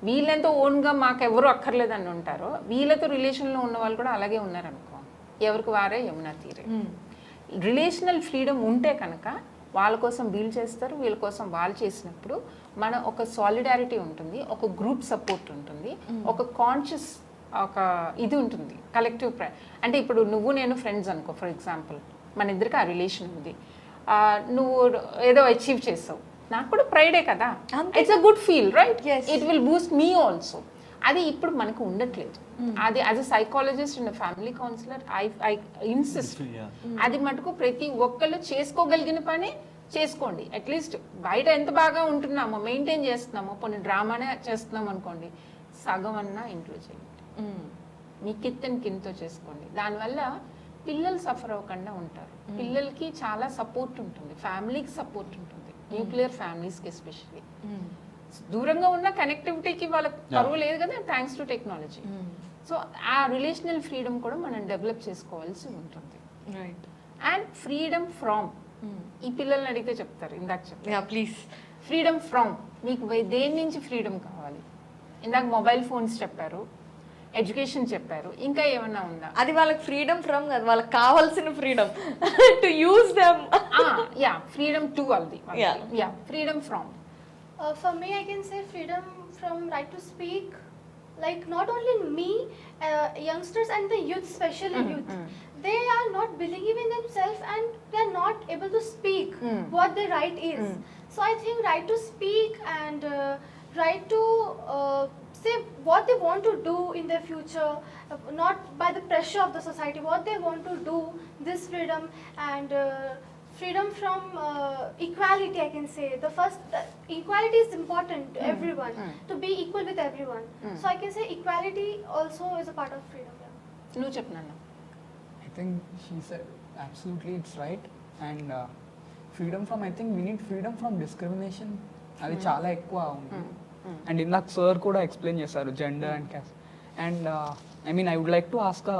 వీళ్ళంతా ఓన్గా మాకు ఎవరు అక్కర్లేదని ఉంటారో, వీళ్ళతో రిలేషన్లో ఉన్న వాళ్ళు కూడా అలాగే ఉన్నారనుకో, ఎవరికి వారే యమునా తీరే. రిలేషనల్ ఫ్రీడమ్ ఉంటే కనుక వాళ్ళ కోసం వీళ్ళు చేస్తారు, వీళ్ళ కోసం వాళ్ళు చేసినప్పుడు మన ఒక సాలిడారిటీ ఉంటుంది, ఒక గ్రూప్ సపోర్ట్ ఉంటుంది, ఒక కాన్షియస్ ఒక ఇది ఉంటుంది, కలెక్టివ్ అంటే ఇప్పుడు నువ్వు నేను ఫ్రెండ్స్ అనుకో ఫర్ ఎగ్జాంపుల్, మన ఇద్దరికి ఆ రిలేషన్ ఉంది, నువ్వు ఏదో అచీవ్ చేస్తావు, నాకు కూడా ప్రైడే కదా, it's a good feel right, it will Boost me also. అది ఇప్పుడు మనకు ఉండట్లేదు. అది as a psychologist and family counsellor I insist, అది మటుకు ప్రతి ఒక్కళ్ళు చేసుకోగలిగిన పని చేసుకోండి. అట్లీస్ట్ బయట ఎంత బాగా ఉంటున్నామో మెయింటైన్ చేస్తున్నామో, కొన్ని డ్రామానే చేస్తున్నాం అనుకోండి, సగం అన్నా ఇంట్లో చేయండి, మీ కిత్ అండ్ కిన్తో చేసుకోండి. దానివల్ల పిల్లలు సఫర్ అవ్వకుండా ఉంటారు. పిల్లలకి చాలా సపోర్ట్ ఉంటుంది, ఫ్యామిలీకి సపోర్ట్ ఉంటుంది, న్యూక్లియర్ ఫ్యామిలీస్కి ఎస్పెషల్లీ. దూరంగా ఉన్న కనెక్టివిటీకి వాళ్ళకి పరువు లేదు కదా, థ్యాంక్స్ టు టెక్నాలజీ. సో ఆ రిలేషనల్ ఫ్రీడమ్ కూడా మనం డెవలప్ చేసుకోవాల్సి ఉంటుంది. రైట్. అండ్ ఫ్రీడమ్ ఫ్రమ్, ఈ పిల్లల్ని అడిగితే చెప్తారు, ఇందాక చెప్పారు ప్లీజ్. ఫ్రీడమ్ ఫ్రమ్, మీకు దేని నుంచి ఫ్రీడమ్ కావాలి? ఇందాక మొబైల్ ఫోన్స్ చెప్పారు, ఎడ్యుకేషన్ చెప్పారు, ఇంకా ఏమన్నా ఉందా? అది వాళ్ళకి ఫ్రీడమ్ ఫ్రమ్ కాదు, వాళ్ళకి కావాల్సిన freedom to use them. Yeah, freedom to అది. Yeah, freedom from. For me, I can say freedom from right to speak. Like not only me, youngsters and the youth, especially youth, they are not believing in themselves and they are not able to speak what their right is. So I think right to speak and right to say what they want to do in their future, not by the pressure of the society, what they want to do, this freedom. And freedom from equality, I can say. The first, equality is important to everyone, to be equal with everyone. So I can say equality also is a part of freedom. నువ్వు చెప్పినాను. I think she said absolutely it's right. And freedom from, I think we need freedom from discrimination. అది చాలా ఎక్కువ ఉంది. And ఇందాక sir కూడా explain చేశారు gender and caste. And I mean I would like to ask,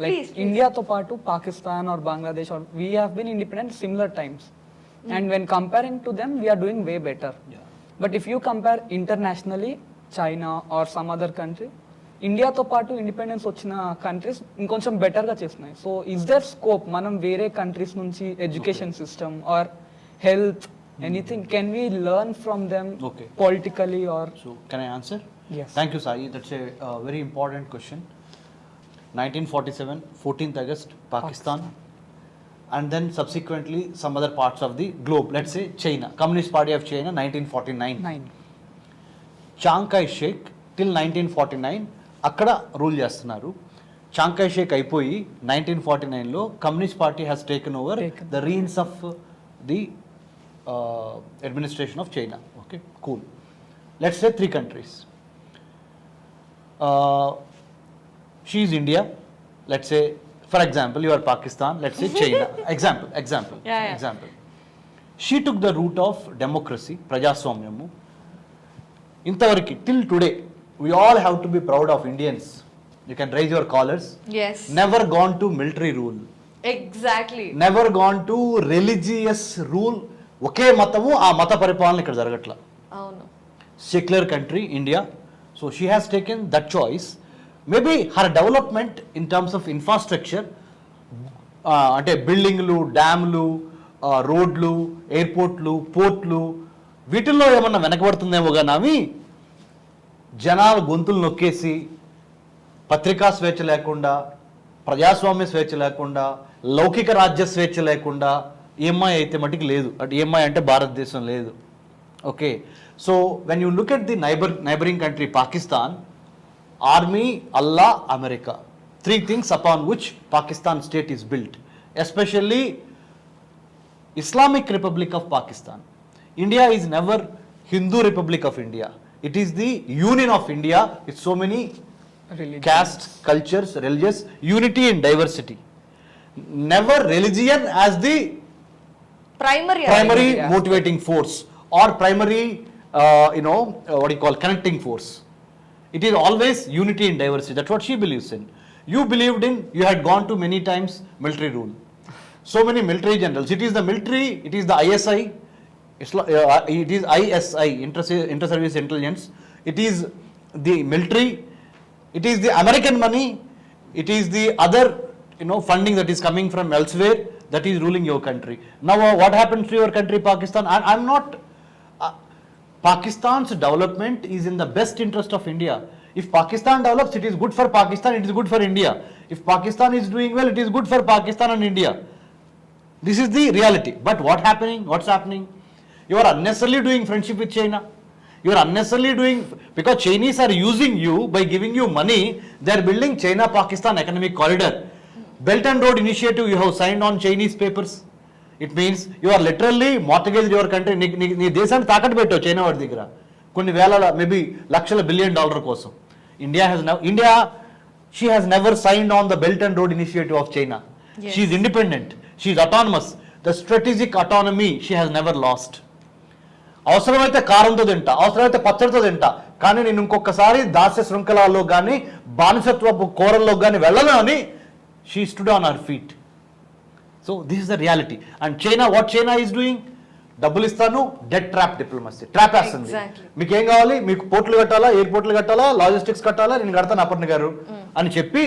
like ఇండియాతో పాటు Pakistan or Bangladesh or we have been independent similar times, and when comparing to them we're doing way better. But if you compare internationally China or some other country, ఇండియాతో పాటు independence వచ్చిన countries ఇంకొంచెం బెటర్గా చేస్తున్నాయి. So is there scope మనం వేరే countries నుంచి education system or health Anything? Can we learn from them Okay. politically or? So can I answer? Yes. Thank you, Sai. That's a very important question. 1947, 14th August, Pakistan. And then subsequently some other parts of the globe. Let's say China. Communist Party of China, 1949. 9. Chiang Kai-shek till 1949 అక్కడ rule చేస్తున్నారు. చాంగ్ Kai Shek అయిపోయి 1949లో communist party has taken over the reins of the administration of China. Okay, cool. Let's say 3 countries. She is India. Let's say for example you are Pakistan. Let's say China. Example. She took the route of democracy, ప్రజాస్వామ్యము. ఇంతవరకు till today we all have to be proud of Indians. You can raise your collars. Yes. Never gone to military rule. Exactly. Never gone to religious rule. ఒకే మతము, ఆ మత పరిపాలన ఇక్కడ జరగట్ల. అవును. Secular country, India. So she has taken that choice. Maybe her development in terms of infrastructure, అంటే బిల్డింగ్లు, డ్యామ్లు, రోడ్లు, ఎయిర్పోర్ట్లు, పోర్ట్లు, వీటిల్లో ఏమన్నా వెనకబడుతుందేమో కానీ జనాలు గొంతులు నొక్కేసి పత్రికా స్వేచ్ఛ లేకుండా, ప్రజాస్వామ్య స్వేచ్ఛ లేకుండా, లౌకిక రాజ్య స్వేచ్ఛ లేకుండా ఈఎంఐ అయితే మటుకు లేదు. అటు ఈఎంఐ అంటే భారతదేశం లేదు. Okay, so when you look at the neighbouring country Pakistan, army, Allah, America, 3 things upon which Pakistan state is built, especially Islamic Republic of Pakistan. India is never Hindu Republic of India. It is the union of India with so many Religion. castes, cultures, religious unity and diversity. Never religion as the Primary aspect. motivating force or primary what you call connecting force. It is always unity and diversity. That's what she believes in. You believed in, you had gone to many times military rule. So many military generals. It is the military, it is the ISI, it is ISI, Inter-Service Intelligence. It is the military. It is the American money. It is the other, funding that is coming from elsewhere that is ruling your country. Now, what happens to your country, Pakistan? I'm not. Pakistan's development is in the best interest of India. If Pakistan develops, it is good for Pakistan. It is good for India. If Pakistan is doing well, it is good for Pakistan and India. This is the reality. But what's happening? You are unnecessarily doing friendship with China. You are unnecessarily doing, because Chinese are using you by giving you money. They are building China-Pakistan economic corridor. Belt and Road Initiative, you have signed on Chinese papers. It means you are literally mortgaged your country. నీ దేశాన్ని తాకట్టు పెట్టావు China వాడి దగ్గర కొన్ని వేల, maybe లక్షల $1 billion కోసం. She has never signed on the Belt and Road Initiative of China. Yes. She is independent. She is autonomous. The strategic autonomy she has never lost. అవసరమైతే కారంతో తింటా, అవసరమైతే పచ్చడితో తింటా, కానీ నేను ఇంకొకసారి దాస్య శృంఖలాల్లో కానీ బానిసత్వపు కోరల్లో కానీ వెళ్ళను అని she stood on her feet. So this is the reality. And China, what China is doing, డబ్బులు ఇస్తాను, డెట్ ట్రాప్ డిప్లొమసీ, ట్రాప్ వేస్తుంది. మీకు ఏం కావాలి, మీకు పోర్టులు కట్టాలా, ఎయిర్పోర్ట్లు కట్టాలా, లాజిస్టిక్స్ కట్టాలా, నేను కడతాను అపర్ణ గారు అని చెప్పి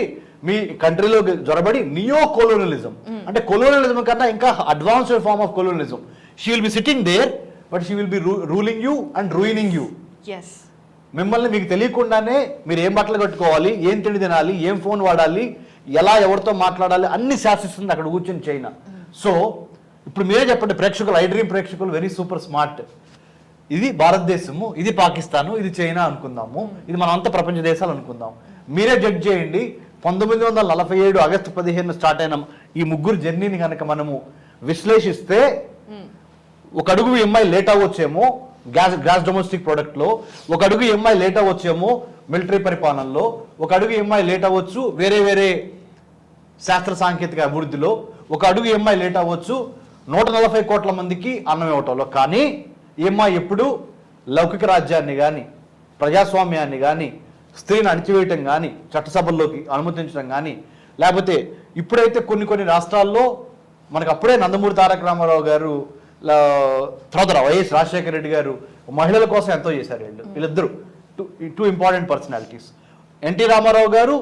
మీ కంట్రీలో జొరబడి నియో కొలోనియలిజం, అంటే కొలోనియలిజం కన్నా ఇంకా advanced form of colonialism. She will be sitting there, but she will be ruling you and ruining you. Yes. మిమ్మల్ని మీకు తెలియకుండానే మీరు ఏం బట్టలు కట్టుకోవాలి, ఏం తిండి తినాలి, ఏం ఫోన్ వాడాలి, ఎలా ఎవరితో మాట్లాడాలి అన్ని శాసిస్తుంది అక్కడ కూర్చొని చైనా. సో ఇప్పుడు మీరే చెప్పండి ప్రేక్షకులు, ఐ డ్రీమ్ ప్రేక్షకులు వెరీ సూపర్ స్మార్ట్. ఇది భారతదేశము, ఇది పాకిస్తాను, ఇది చైనా అనుకుందాము, ఇది మనం అంతా ప్రపంచ దేశాలు అనుకుందాం. మీరే జడ్జ్ చేయండి. 1947 ఆగస్టు 15 స్టార్ట్ అయిన ఈ ముగ్గురు జర్నీని కనుక మనము విశ్లేషిస్తే, ఒక అడుగు ఎంఐ లేట్ అవ్వచ్చేమో గ్యాస్ డొమెస్టిక్ ప్రోడక్ట్లో, ఒక అడుగు ఎంఐ లేట్ అవ్వచ్చేమో మిలిటరీ పరిపాలనలో, ఒక అడుగు ఎంఐ లేట్ అవ్వచ్చు వేరే వేరే శాస్త్ర సాంకేతిక అభివృద్ధిలో, ఒక అడుగు ఎంఐ లేట్ అవ్వచ్చు 140 కోట్ల మందికి అన్నం ఇవ్వటంలో. కానీ ఎంఐ ఎప్పుడు లౌకిక రాజ్యాన్ని కానీ, ప్రజాస్వామ్యాన్ని కానీ, స్త్రీని అణిచివేయటం కానీ, చట్టసభల్లోకి అనుమతించడం కానీ, లేకపోతే ఇప్పుడైతే కొన్ని రాష్ట్రాల్లో మనకు అప్పుడే నందమూరి తారక రామారావు గారు, తర్వాత వైఎస్ రాజశేఖర రెడ్డి గారు మహిళల కోసం ఎంతో చేశారు. వీళ్ళిద్దరు two important personalities. NT Ramarao garu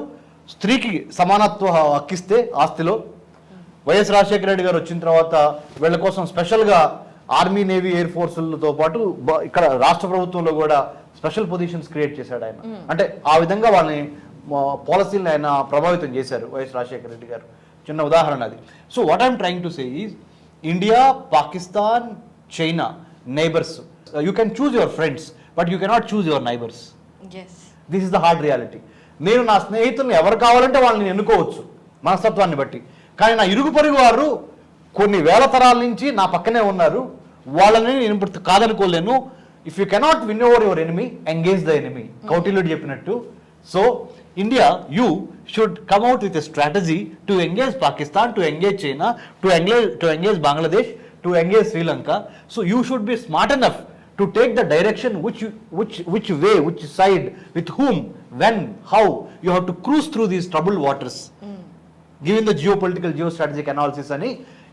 స్త్రీకి సమానత్వ హక్కిస్తే ఆస్తిలో, వైఎస్ రాజశేఖర రెడ్డి గారు వచ్చిన తర్వాత వీళ్ళ కోసం స్పెషల్గా ఆర్మీ నేవీ ఎయిర్ ఫోర్సులతో పాటు ఇక్కడ రాష్ట్ర ప్రభుత్వంలో కూడా స్పెషల్ పొజిషన్స్ క్రియేట్ చేశాడు ఆయన. అంటే ఆ విధంగా వాళ్ళని పాలసీలను ఆయన ప్రభావితం చేశారు వైఎస్ రాజశేఖర రెడ్డి గారు. చిన్న ఉదాహరణ అది. So what I'm trying to say is India, Pakistan, China neighbours. You can choose your friends but you cannot choose your neighbours. Yes, this is the hard reality. నేను నా స్నేహితులను ఎవరు కావాలంటే వాళ్ళని ఎన్నుకోవచ్చు మనస్తత్వాన్ని బట్టి, కానీ నా ఇరుగు పొరుగు వారు కొన్ని వేల తరాల నుంచి నా పక్కనే ఉన్నారు, వాళ్ళని నేను ఇప్పుడు కాదనుకోలేను. If you cannot win over your enemy, engage the enemy, కౌటిల్యుడు చెప్పినట్టు. So India, you should come out with a strategy to engage Pakistan, to engage China, to engage Bangladesh, to engage Sri Lanka. So you should be smart enough to take the direction which way, which side, with whom, when, how. You have to cruise through these troubled waters. Given the geopolitical, geostrategic analysis, ani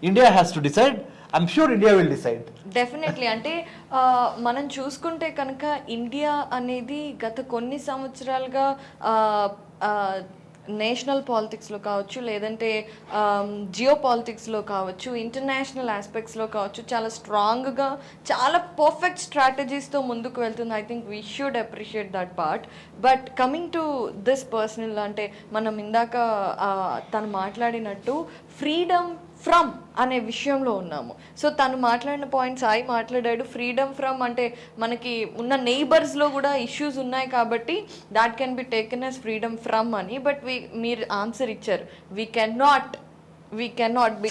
India has to decide. I'm sure India will decide. Definitely. అంటే మనం చూసుకుంటే కనుక India అనేది గత కొన్ని సంవత్సరాలుగా national పాలిటిక్స్లో కావచ్చు, లేదంటే జియో పాలిటిక్స్లో కావచ్చు, ఇంటర్నేషనల్ ఆస్పెక్ట్స్లో కావచ్చు, చాలా స్ట్రాంగ్గా, చాలా పర్ఫెక్ట్ స్ట్రాటజీస్తో ముందుకు వెళ్తుంది. I think we should appreciate that part. But coming to this personal, అంటే మనం ఇందాక తను మాట్లాడినట్టు ఫ్రీడమ్ ఫ్రమ్ అనే విషయంలో ఉన్నాము. సో తను మాట్లాడిన పాయింట్స్ సాయి మాట్లాడాడు. ఫ్రీడమ్ ఫ్రమ్ అంటే మనకి ఉన్న నైబర్స్లో కూడా ఇష్యూస్ ఉన్నాయి కాబట్టి that can be taken as freedom from అని. బట్ మీరు ఆన్సర్ ఇచ్చారు, we can not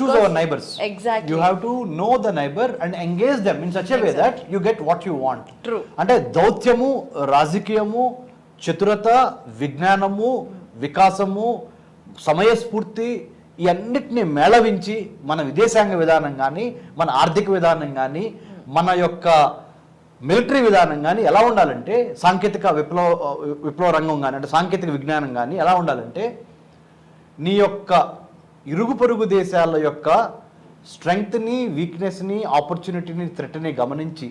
choose our neighbors. Exactly. You have to know the neighbor and engage them in such a way that you get what you want. True. అంటే దౌత్యము, రాజకీయము, చతురత, విజ్ఞానము, వికాసము, సమయస్ఫూర్తి, ఈ అన్నిటిని మేళవించి మన విదేశాంగ విధానం కానీ, మన ఆర్థిక విధానం కానీ, మన యొక్క మిలిటరీ విధానం కానీ ఎలా ఉండాలంటే, సాంకేతిక విప్లవ రంగం కానీ, అంటే సాంకేతిక విజ్ఞానం కానీ ఎలా ఉండాలంటే, నీ యొక్క ఇరుగు పొరుగు దేశాల యొక్క స్ట్రెంగ్త్ని, వీక్నెస్ని, ఆపర్చునిటీని, థ్రెట్ని గమనించి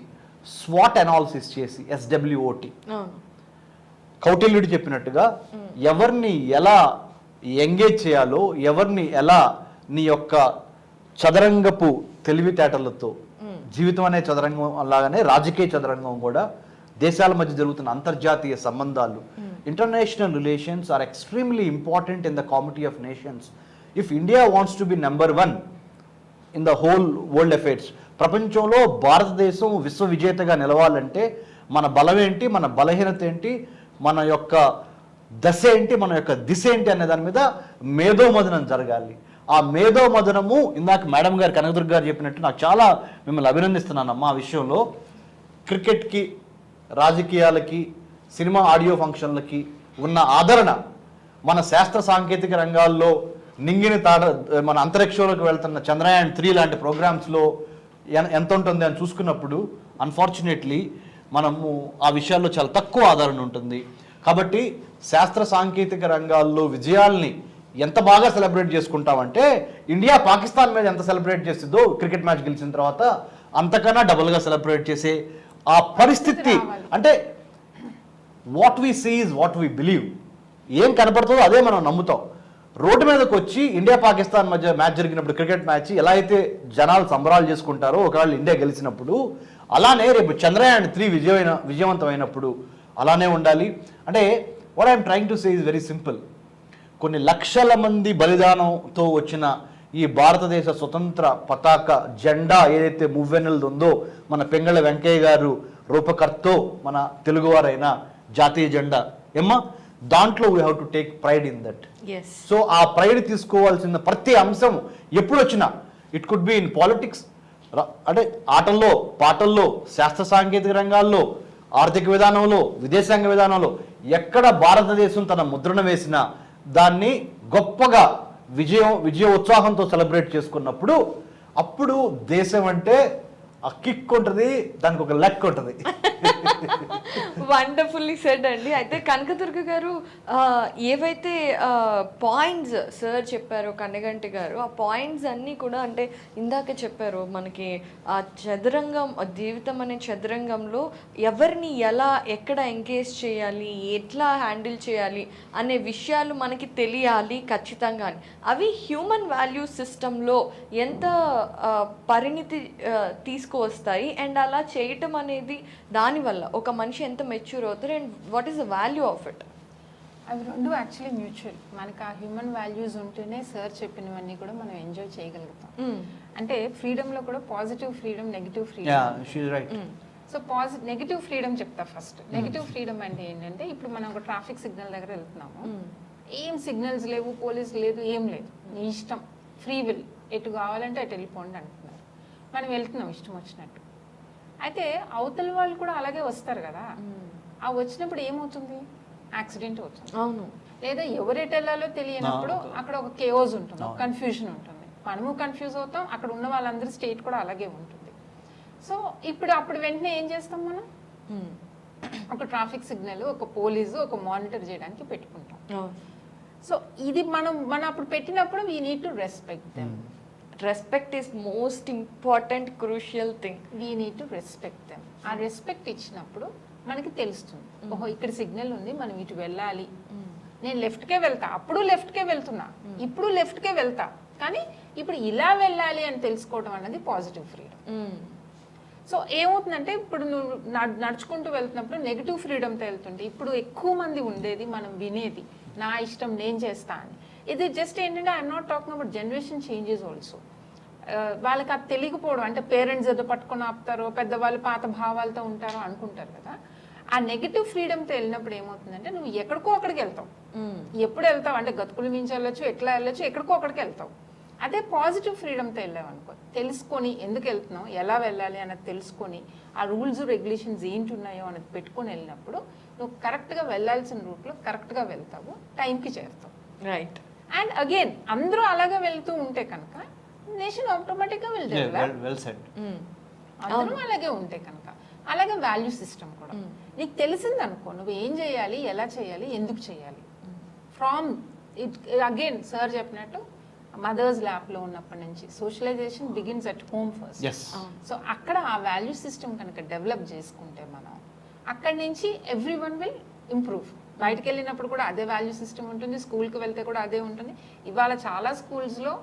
స్వాట్ అనాలిసిస్ చేసి, SWOT, కౌటిల్యుడు చెప్పినట్టుగా ఎవరిని ఎలా ఎంగేజ్ చేయాలో, ఎవరిని ఎలా నీ యొక్క చదరంగపు తెలివితేటలతో, జీవితం అనే చదరంగం అలాగనే రాజకీయ చదరంగం కూడా, దేశాల మధ్య జరుగుతున్న అంతర్జాతీయ సంబంధాలు, international relations are extremely important in the comity of nations. If India wants to be number 1 in the whole world affairs, ప్రపంచంలో భారతదేశం విశ్వ విజేతగా నిలవాలంటే మన బలం ఏంటి, మన బలహీనత ఏంటి, మన యొక్క దశ ఏంటి, మన యొక్క దిశ ఏంటి అనే దాని మీద మేధోమదనం జరగాలి. ఆ మేధోమదనము ఇందాక మేడం గారు, కనకదుర్గ గారు చెప్పినట్టు నాకు చాలా మిమ్మల్ని అభినందిస్తున్నానమ్మా ఆ విషయంలో. క్రికెట్కి, రాజకీయాలకి, సినిమా ఆడియో ఫంక్షన్లకి ఉన్న ఆదరణ మన శాస్త్ర సాంకేతిక రంగాల్లో నింగిని మన అంతరిక్షంలోకి వెళ్తున్న చంద్రయాన్ 3 లాంటి ప్రోగ్రామ్స్లో ఎంత ఉంటుంది అని చూసుకున్నప్పుడు అన్ఫార్చునేట్లీ మనము ఆ విషయాల్లో చాలా తక్కువ ఆదరణ ఉంటుంది. కాబట్టి శాస్త్ర సాంకేతిక రంగాల్లో విజయాల్ని ఎంత బాగా సెలబ్రేట్ చేసుకుంటామంటే, ఇండియా పాకిస్తాన్ మీద ఎంత సెలబ్రేట్ చేస్తుందో క్రికెట్ మ్యాచ్ గెలిచిన తర్వాత అంతకన్నా డబుల్గా సెలబ్రేట్ చేసే ఆ పరిస్థితి. అంటే what we see is what we believe. ఏం కనపడుతుందో అదే మనం నమ్ముతాం. రోడ్డు మీదకి వచ్చి ఇండియా పాకిస్తాన్ మధ్య మ్యాచ్ జరిగినప్పుడు, క్రికెట్ మ్యాచ్ ఎలా అయితే జనాలు సంబరాలు చేసుకుంటారో ఒకవేళ ఇండియా గెలిచినప్పుడు, అలానే రేపు చంద్రయాన్ 3 విజయవంతమైనప్పుడు అలానే ఉండాలి. అంటే what I'm trying to say is very simple. కొన్ని లక్షల మంది బలిదానంతో వచ్చిన ఈ భారతదేశ స్వతంత్ర పతాక జెండా ఏదైతే మువ్వెన్నెలది ఉందో, మన పెంగళ వెంకయ్య గారు రూపకర్తో మన తెలుగువారైన జాతీయ జెండా దాంట్లో we have to take pride in that. So ఆ ప్రైడ్ తీసుకోవాల్సిన ప్రతి అంశం ఎప్పుడు వచ్చినా, it could be in politics, అంటే ఆటల్లో, పాటల్లో, శాస్త్ర సాంకేతిక రంగాల్లో, ఆర్థిక విధానంలో, విదేశాంగ విధానంలో ఎక్కడ భారతదేశం తన ముద్రణ వేసినా దాన్ని గొప్పగా విజయ ఉత్సాహంతో సెలబ్రేట్ చేసుకున్నప్పుడు, అప్పుడు దేశం అంటే ఆ కిక్ ఉంటుంది, దానికి ఒక లెక్క ఉంటుంది. వండర్ఫుల్లీ సెడ్ అండి. అయితే కనకదుర్గ గారు ఏవైతే పాయింట్స్ సార్ చెప్పారో, కన్నగంటి గారు, ఆ పాయింట్స్ అన్నీ కూడా, అంటే ఇందాక చెప్పారు మనకి ఆ చదరంగం, జీవితం అనే చదరంగంలో ఎవరిని ఎలా ఎక్కడ ఎంగేజ్ చేయాలి, ఎట్లా హ్యాండిల్ చేయాలి అనే విషయాలు మనకి తెలియాలి ఖచ్చితంగా. అవి హ్యూమన్ వాల్యూ సిస్టంలో ఎంత పరిణితి తీసుకువస్తాయి. అండ్ అలా చేయటం అనేది దానివల్ల ఒక మనిషి ఎంత మెచ్యూర్ అవుతారు and what is the value of it? అవి రెండు యాక్చువల్లీ మ్యూచువల్. మనకు ఆ హ్యూమన్ వాల్యూస్ ఉంటేనే సార్ చెప్పినవన్నీ కూడా మనం ఎంజాయ్ చేయగలుగుతాం. అంటే ఫ్రీడమ్లో కూడా positive freedom, negative freedom. Right. So negative freedom చెప్తా ఫస్ట్. నెగిటివ్ ఫ్రీడమ్ అంటే ఏంటంటే, ఇప్పుడు మనం ఒక ట్రాఫిక్ సిగ్నల్ దగ్గర వెళ్తున్నాము, ఏం సిగ్నల్స్ లేవు, పోలీస్ లేదు, ఏం లేదు, నీ ఇష్టం, ఫ్రీ విల్, ఎటు కావాలంటే అటు వెళ్ళిపోండి అంటున్నారు. మనం వెళ్తున్నాం ఇష్టం వచ్చినట్టు. అయితే అవతల వాళ్ళు కూడా అలాగే వస్తారు కదా. ఆ వచ్చినప్పుడు ఏమవుతుంది? యాక్సిడెంట్ అవుతుంది. అవును. లేదా ఎవరెటు వెళ్ళాలో తెలియనప్పుడు అక్కడ ఒక కేఓస్ ఉంటుంది, కన్ఫ్యూజన్ ఉంటుంది. మనము కన్ఫ్యూజ్ అవుతాం, అక్కడ ఉన్న వాళ్ళందరి స్టేట్ కూడా అలాగే ఉంటుంది. సో అప్పుడు వెంటనే ఏం చేస్తాం మనం? ఒక ట్రాఫిక్ సిగ్నల్, ఒక పోలీసు, ఒక మానిటర్ చేయడానికి పెట్టుకుంటాం. సో ఇది మనం అప్పుడు పెట్టినప్పుడు we need to respect them. Respect is most important crucial thing. We need to respect them. ఆ రెస్పెక్ట్ ఇచ్చినప్పుడు మనకి తెలుస్తుంది, ఓహో ఇక్కడ సిగ్నల్ ఉంది, మనం ఇటు వెళ్ళాలి. నేను లెఫ్ట్కే వెళ్తా, అప్పుడు లెఫ్ట్కే వెళ్తున్నా, ఇప్పుడు లెఫ్ట్కే వెళ్తా, కానీ ఇప్పుడు ఇలా వెళ్ళాలి అని తెలుసుకోవడం అన్నది పాజిటివ్ ఫ్రీడమ్. సో ఏమవుతుందంటే, ఇప్పుడు నువ్వు నడుచుకుంటూ వెళ్తున్నప్పుడు నెగిటివ్ ఫ్రీడమ్తో వెళ్తుంటే, ఇప్పుడు ఎక్కువ మంది ఉండేది మనం వినేది నా ఇష్టం నేను చేస్తా అని. ఇది జస్ట్ ఏంటంటే, I'm not talking about generation changes also. వాళ్ళకి అది తెలియకపోవడం, అంటే పేరెంట్స్ ఏదో పట్టుకొని ఆపుతారో, పెద్దవాళ్ళు పాత భావాలతో ఉంటారో అనుకుంటారు కదా. ఆ నెగిటివ్ ఫ్రీడమ్తో వెళ్ళినప్పుడు ఏమవుతుందంటే, నువ్వు ఎక్కడికో అక్కడికి వెళ్తావు. ఎప్పుడు వెళ్తావు అంటే గతుకుల మించి వెళ్ళొచ్చు, ఎట్లా వెళ్ళొచ్చు, ఎక్కడికో అక్కడికి వెళ్తావు. అదే పాజిటివ్ ఫ్రీడమ్తో వెళ్ళావు అనుకో, తెలుసుకొని ఎందుకు వెళ్తున్నావు, ఎలా వెళ్ళాలి అన్నది తెలుసుకొని, ఆ రూల్స్ రెగ్యులేషన్స్ ఏంటి ఉన్నాయో అన్నది పెట్టుకొని వెళ్ళినప్పుడు నువ్వు కరెక్ట్గా వెళ్ళాల్సిన రూట్లో కరెక్ట్గా వెళ్తావు, టైంకి చేరుతావు. రైట్. అండ్ అగైన్ అందరూ అలాగే వెళ్తూ ఉంటే కనుక నేషన్ ఆటోమేటిక్గా విల్ డెవలప్. అందరూ అలాగే ఉంటే కనుక. అలాగే వాల్యూ సిస్టమ్ కూడా నీకు తెలిసింది అనుకో, నువ్వు ఏం చేయాలి, ఎలా చేయాలి, ఎందుకు చేయాలి. ఫ్రామ్ ఇట్ అగైన్ సార్ చెప్పినట్టు మదర్స్ ల్యాబ్లో ఉన్నప్పటి నుంచి socialisation begins at home first. So అక్కడ ఆ వాల్యూ సిస్టమ్ కనుక డెవలప్ చేసుకుంటే మనం, అక్కడి నుంచి ఎవ్రీ వన్ విల్ ఇంప్రూవ్. బయటకు వెళ్ళినప్పుడు కూడా అదే వాల్యూ సిస్టమ్ ఉంటుంది, స్కూల్కి వెళ్తే కూడా అదే ఉంటుంది. ఇవాళ చాలా స్కూల్స్లో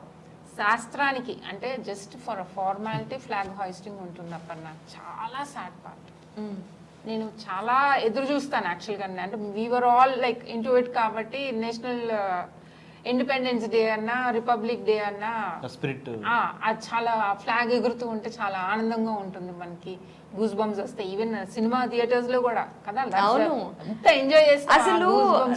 శాస్త్రానికి అంటే just for a formality flag hoisting ఉంటుంది. అప్పుడు నాకు చాలా సాడ్ పార్ట్. నేను చాలా ఎదురు చూస్తాను యాక్చువల్గా. అంటే we're all like into it కాబట్టి నేషనల్ ఇండిపెండెన్స్ డే అన్నా, రిపబ్లిక్ డే అన్నా స్పిరిట్ అది చాలా ఫ్లాగ్ ఎగురుతూ ఉంటే చాలా ఆనందంగా ఉంటుంది, మనకి గూస్ బంప్స్ వస్తాయి. ఈవెన్ సినిమా థియేటర్స్ లో కూడా కదా, ఎంత ఎంజాయ్ చేస్తాం. అసలు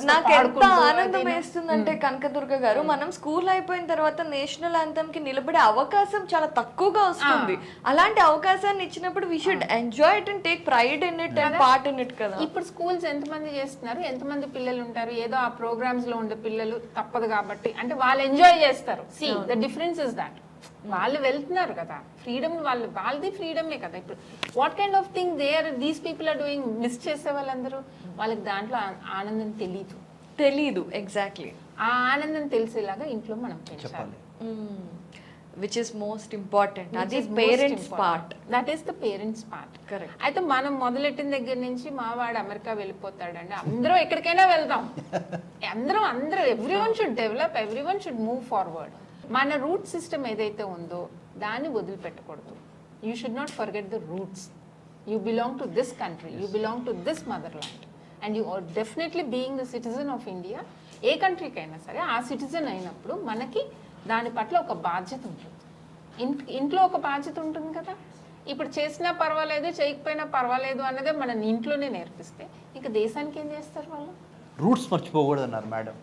నాకు ఎంత ఆనందం వేస్తుందంటే కనకదుర్గ గారు, మనం స్కూల్ అయిపోయిన తర్వాత నేషనల్ యాంథమ్ కి నిలబడే అవకాశం చాలా తక్కువగా వస్తుంది. అలాంటి అవకాశాన్ని ఇచ్చినప్పుడు we should enjoy it and take pride in it and part in it కదా. ఇప్పుడు స్కూల్స్ ఎంతమంది చేస్తున్నారు, ఎంతమంది పిల్లలు ఉంటారు, ఏదో ఆ ప్రోగ్రామ్స్ లో ఉండే పిల్లలు తప్పదు కాబట్టి అంటే వాళ్ళు ఎంజాయ్ చేస్తారు. See the difference is that వాళ్ళు వెళ్తున్నారు కదా, ఫ్రీడమ్ వాళ్ళది ఫ్రీడమే కదా. ఇప్పుడు what kind of thing these people are doing, miss చేసే వాళ్ళందరూ, వాళ్ళకి దాంట్లో ఆనందం తెలీదు. ఎగ్జాక్ట్లీ. ఆ ఆనందం తెలిసేలాగా ఇంట్లో మనం పెంచాలి. Which is most important. అది parents part. That is the parents part. Correct. అయితే మనం మొదలెట్టిన దగ్గర నుంచి మా వాడు అమెరికా వెళ్ళిపోతాడండి, అందరూ ఎక్కడికైనా వెళ్దాం, అందరూ everyone should develop, everyone should move forward. మన రూట్ సిస్టమ్ ఏదైతే ఉందో దాన్ని వదిలిపెట్టకూడదు. You should not forget the roots. You belong to this country, you belong to this motherland, and you are definitely being the citizen of India. ఏ కంట్రీకైనా సరే ఆ citizen అయినప్పుడు మనకి దాని పట్ల ఒక బాధ్యత ఉంటుంది. ఇంట్లో ఒక బాధ్యత ఉంటుంది కదా. ఇప్పుడు చేసినా పర్వాలేదు, చేయకపోయినా పర్వాలేదు అన్నదే మన ఇంట్లోనే నేర్పిస్తే ఇంకా దేశానికి ఏం చేస్తారు వాళ్ళు? రూట్స్ మర్చిపోకూడదు అన్నారు మేడం.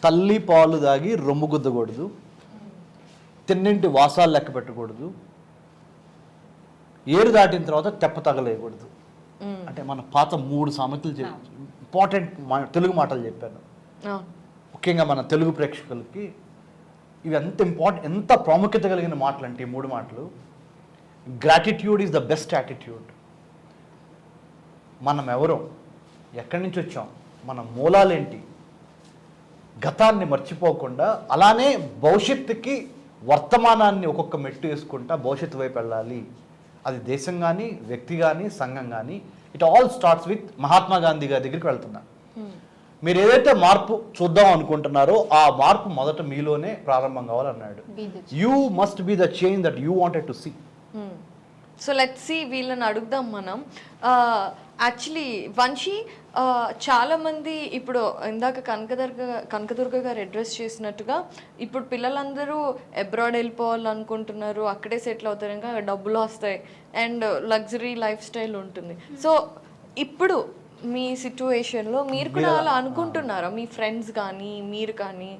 తల్లి పాలు దాగి రొమ్ము గుద్దకూడదు, తిన్నింటి వాసాలు లెక్క పెట్టకూడదు, ఏరు దాటిన తర్వాత తెప్ప తగలేయకూడదు. అంటే మన పాత 3 సామెతలు ఇంపార్టెంట్ తెలుగు మాటలు చెప్పాను. ముఖ్యంగా మన తెలుగు ప్రేక్షకులకి ఇవి ఎంత ప్రాముఖ్యత కలిగిన మాటలు అంటే 3 మాటలు. Gratitude is the best attitude. మనం ఎవరో, ఎక్కడి నుంచి వచ్చాం, మన మూలాలేంటి, గతాన్ని మర్చిపోకుండా అలానే భవిష్యత్తుకి వర్తమానాన్ని ఒక్కొక్క మెట్టు వేసుకుంటా భవిష్యత్తు వైపు వెళ్ళాలి. అది దేశం కానీ, వ్యక్తి కానీ, సంఘం కానీ, it all starts with Mahatma Gandhi గారి దగ్గరికి వెళ్తున్నా. మీరు ఏదైతే మార్పు చూద్దాం అనుకుంటున్నారో ఆ మార్పు మొదట మీలోనే ప్రారంభం కావాలన్నాడు. You must be the change that you wanted to see. So let's see వీళ్ళని అడుగుదాం మనం. యాక్చువల్లీ వంశీ, చాలామంది ఇప్పుడు ఇందాక కనకదుర్గ గారు అడ్రస్ చేసినట్టుగా ఇప్పుడు పిల్లలందరూ అబ్రాడ్ వెళ్ళిపోవాలనుకుంటున్నారు, అక్కడే సెటిల్ అవుతారు, ఇంకా డబ్బులు వస్తాయి అండ్ లగ్జరీ లైఫ్ స్టైల్ ఉంటుంది. సో ఇప్పుడు మీ సిచ్యువేషన్లో మీరు కూడా అలా అనుకుంటున్నారా, మీ ఫ్రెండ్స్ కానీ మీరు కానీ?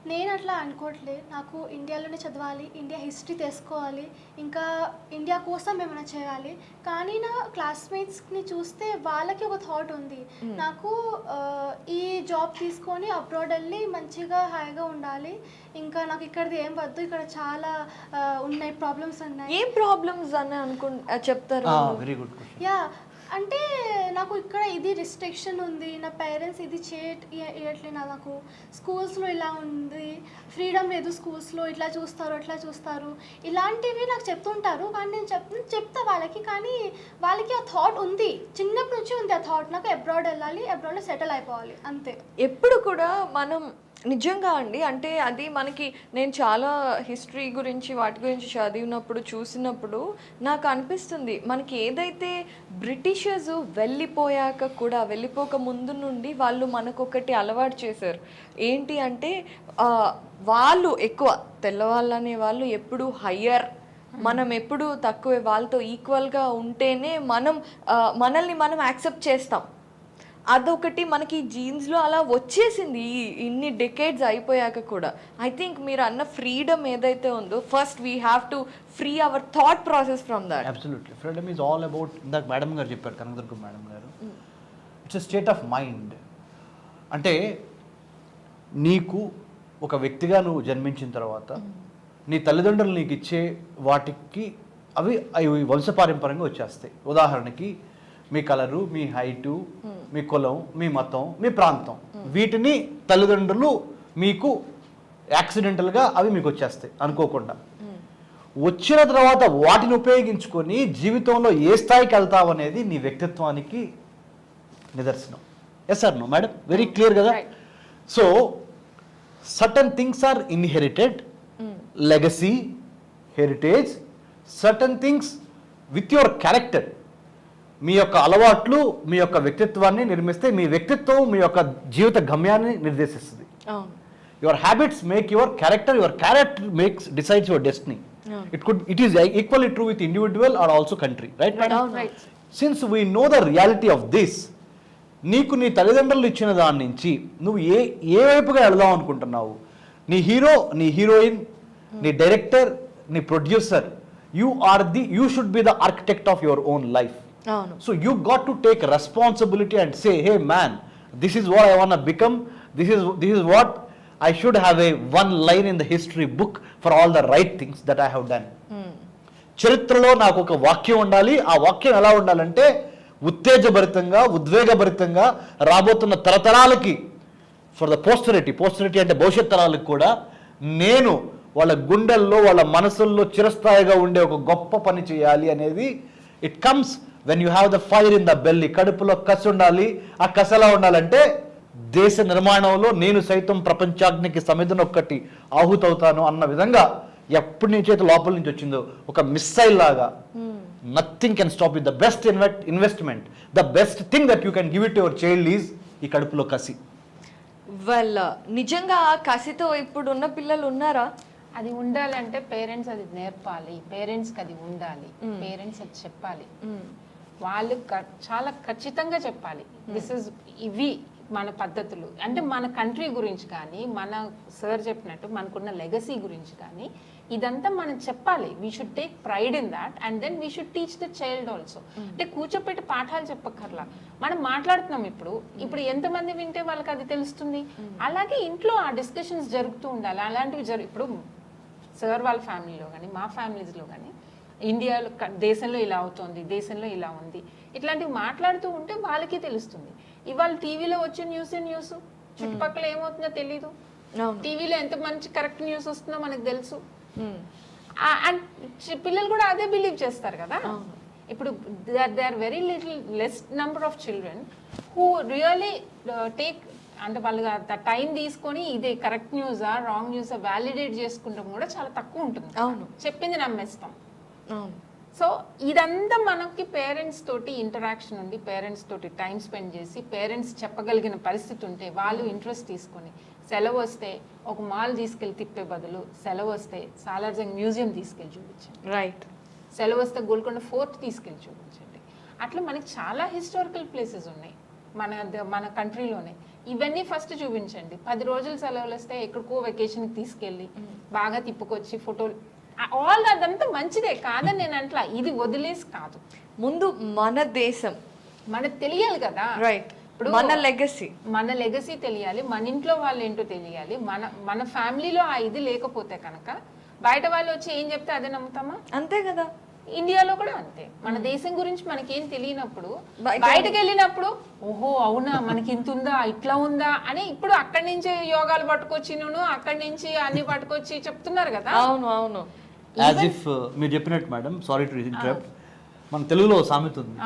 నేను అట్లా అనుకోవట్లే. నాకు ఇండియాలోనే చదవాలి, ఇండియా హిస్టరీ తెలుసుకోవాలి, ఇంకా ఇండియా కోసం ఏమైనా చేయాలి. కానీ నా క్లాస్మేట్స్ని చూస్తే వాళ్ళకి ఒక థాట్ ఉంది, నాకు ఈ జాబ్ తీసుకొని అబ్రాడ్ వెళ్ళి మంచిగా హాయిగా ఉండాలి, ఇంకా నాకు ఇక్కడిది ఏం వద్దు, ఇక్కడ చాలా ఉన్నాయి ప్రాబ్లమ్స్ ఉన్నాయి. ఏం ప్రాబ్లమ్స్ అని చెప్తారు? Very good question. యా, అంటే నాకు ఇక్కడ ఇది రిస్ట్రిక్షన్ ఉంది, నా పేరెంట్స్ ఇది చేయట్లేదు, నాకు స్కూల్స్లో ఇలా ఉంది, ఫ్రీడమ్ లేదు స్కూల్స్లో, ఇట్లా చూస్తారు అట్లా చూస్తారు, ఇలాంటివి నాకు చెప్తుంటారు. కానీ నేను చెప్తా వాళ్ళకి, కానీ వాళ్ళకి ఆ థాట్ ఉంది, చిన్నప్పటి నుంచి ఉంది ఆ థాట్, నాకు అబ్రాడ్ వెళ్ళాలి, అబ్రాడ్లో సెటిల్ అయిపోవాలి అంతే. ఎప్పుడు కూడా మనం నిజంగా అండి, అంటే అది మనకి, నేను చాలా హిస్టరీ గురించి వాటి గురించి చదివినప్పుడు చూసినప్పుడు నాకు అనిపిస్తుంది, మనకి ఏదైతే బ్రిటిషర్స్ వెళ్ళిపోయాక కూడా, వెళ్ళిపోక ముందు నుండి వాళ్ళు మనకొకటి అలవాటు చేశారు. ఏంటి అంటే వాళ్ళు ఎక్కువ తెల్లవాళ్ళనే వాళ్ళు ఎప్పుడు హయ్యర్, మనం ఎప్పుడు తక్కువే, వాళ్ళతో ఈక్వల్గా ఉంటేనే మనల్ని మనం యాక్సెప్ట్ చేస్తాం. అదొకటి మనకి జీన్స్లో అలా వచ్చేసింది ఇన్ని డెకేడ్స్ అయిపోయాక కూడా. ఐ థింక్ మీరు అన్న ఫ్రీడమ్ ఏదైతే ఉందో, first we have to free our thought process from that. Absolutely, freedom is all about, ఇందాక మేడం గారు చెప్పారు, కనకదుర్గ మేడం గారు, it's a state of mind. అంటే నీకు ఒక వ్యక్తిగా నువ్వు జన్మించిన తర్వాత నీ తల్లిదండ్రులు నీకు ఇచ్చే వాటికి అవి వంశపారంపర్యంగా వచ్చేస్తాయి. ఉదాహరణకి మీ కలరు, మీ హైటు, మీ కులం, మీ మతం, మీ ప్రాంతం, వీటిని తల్లిదండ్రులు మీకు యాక్సిడెంటల్గా అవి మీకు వచ్చేస్తాయి అనుకోకుండా. వచ్చిన తర్వాత వాటిని ఉపయోగించుకొని జీవితంలో ఏ స్థాయికి వెళ్తావు అనేది నీ వ్యక్తిత్వానికి నిదర్శనం. Yes sir no madam, very clear కదా. So certain things are inherited, legacy, heritage, certain things with your character. మీ యొక్క అలవాట్లు మీ యొక్క వ్యక్తిత్వాన్ని నిర్మిస్తే, మీ వ్యక్తిత్వం మీ యొక్క జీవిత గమ్యాన్ని నిర్దేశిస్తుంది. Your habits make your character makes decides your destiny. It is equally true with individual or also country, right madam? Since we know the reality of this, నీకు నీ తల్లిదండ్రులు ఇచ్చిన దాని నుంచి నువ్వు ఏ వైపుగా వెళదాం అనుకుంటున్నావు, నీ హీరో, నీ హీరోయిన్, నీ డైరెక్టర్, నీ producer, you should be the architect of your own life. So you got to take responsibility and say, hey man, this is what I want to become, this is what I should have a one line in the history book for all the right things that I have done. చరిత్రలో నాకు ఒక వాక్యం ఉండాలి. ఆ వాక్యం ఎలా ఉండాలంటే ఉత్తేజభరితంగా, ఉద్వేగభరితంగా రాబోతున్న తరతరాలకి, ఫర్ ద పోస్టరిటీ అంటే భవిష్యత్ తరాలకు కూడా నేను వాళ్ళ గుండెల్లో, వాళ్ళ మనసుల్లో చిరస్థాయిగా ఉండే ఒక గొప్ప పని చేయాలి అనేది it comes when you have the fire in the belly. కడుపులో కసి ఉండాలి. ఆ కసి ఎలా ఉండాలంటే దేశ నిర్మాణంలో నేను సైతం ప్రపంచాగ్నికి సమిధనొక్కటి ఆహుతవుతాను అన్న విధంగా ఎప్పటి నుంచి అయితే లోపల నుంచి వచ్చిందో ఒక మిస్సైల్ లాగా, nothing can stop with the best investment, the best thing that you can give it your child is ఈ కడుపులో కసి. వెల్, నిజంగా ఆ కసితో ఇప్పుడు ఉన్న పిల్లలు ఉన్నారా? అది ఉండాలంటే పేరెంట్స్ అది నేర్పాలి, పేరెంట్స్కి అది ఉండాలి, పేరెంట్స్ అది చెప్పాలి, వాళ్ళు చాలా ఖచ్చితంగా చెప్పాలి. ఇవి మన పద్ధతులు, అంటే మన కంట్రీ గురించి కానీ, మన సార్ చెప్పినట్టు మనకున్న లెగసీ గురించి కానీ ఇదంతా మనం చెప్పాలి. We should take pride in that and then we should teach the child also. అంటే కూర్చోపెట్టి పాఠాలు చెప్పక్కర్లా, మనం మాట్లాడుతున్నాం ఇప్పుడు ఎంతమంది వింటే వాళ్ళకి అది తెలుస్తుంది. అలాగే ఇంట్లో ఆ డిస్కషన్స్ జరుగుతూ ఉండాలి. అలాంటివి ఇప్పుడు సార్ వాళ్ళ ఫ్యామిలీలో కానీ, మా ఫ్యామిలీస్లో కానీ, ఇండియాలో దేశంలో ఇలా అవుతుంది, దేశంలో ఇలా ఉంది, ఇట్లాంటివి మాట్లాడుతూ ఉంటే వాళ్ళకి తెలుస్తుంది. ఇవాళ టీవీలో వచ్చే న్యూస్ చుట్టుపక్కల ఏమవుతుందో తెలీదు. టీవీలో ఎంత మంచి కరెక్ట్ న్యూస్ వస్తుందో మనకు తెలుసు. అండ్ పిల్లలు కూడా అదే బిలీవ్ చేస్తారు కదా. ఇప్పుడు there are very less number of children who really take, అంటే వాళ్ళు టైం తీసుకొని ఇదే కరెక్ట్ న్యూసా రాంగ్ న్యూసా వ్యాలిడేట్ చేసుకుంటాం కూడా చాలా తక్కువ ఉంటుంది. చెప్పింది నమ్మేస్తాం. సో ఇదంతా మనకి పేరెంట్స్ తోటి ఇంటరాక్షన్ ఉండి పేరెంట్స్ తోటి టైం స్పెండ్ చేసి పేరెంట్స్ చెప్పగలిగిన పరిస్థితి ఉంటే వాళ్ళు ఇంట్రెస్ట్ తీసుకొని సెలవు వస్తే ఒక మాల్ తీసుకెళ్ళి తిప్పే బదులు సెలవు వస్తే సాలార్జంగ్ మ్యూజియం తీసుకెళ్ళి చూపించండి, రైట్. సెలవు వస్తే గోల్కొండ ఫోర్ట్ తీసుకెళ్ళి చూపించండి. అట్లా మనకి చాలా హిస్టారికల్ ప్లేసెస్ ఉన్నాయి మన కంట్రీలోనే. ఇవన్నీ ఫస్ట్ చూపించండి. 10 రోజులు సెలవులు వస్తే ఎక్కడికో వెకేషన్కి తీసుకెళ్ళి బాగా తిప్పుకొచ్చి ఫోటోలు ఆల్ అదంతా మంచిదే కాదని నేను అంట్లా, ఇది వదిలేసి కాదు. ముందు మన దేశం మనకు తెలియాలి కదా, రైట్. ఇప్పుడు మన లెగసీ తెలియాలి, మన ఇంట్లో వాళ్ళు ఏంటో తెలియాలి. మన ఫ్యామిలీలో ఆ ఇది లేకపోతే కనుక బయట వాళ్ళు వచ్చి ఏం చెప్తే అదే నమ్ముతామా? అంతే కదా. ఇండియాలో కూడా అంతే. మన దేశం గురించి మనకేం తెలియనప్పుడు బయటకు వెళ్ళినప్పుడు ఓహో అవునా మనకి ఇంత ఉందా ఇట్లా ఉందా అని ఇప్పుడు అక్కడి నుంచి యోగాలు పట్టుకొచ్చి అక్కడి నుంచి అన్ని పట్టుకొచ్చి చెప్తున్నారు కదా. అవును అవును. యాజ్ ఇఫ్ మీరు చెప్పినట్టు మేడం, సారీ టు ఇంటరప్ట్, మన తెలుగులో సామెత ఉంది,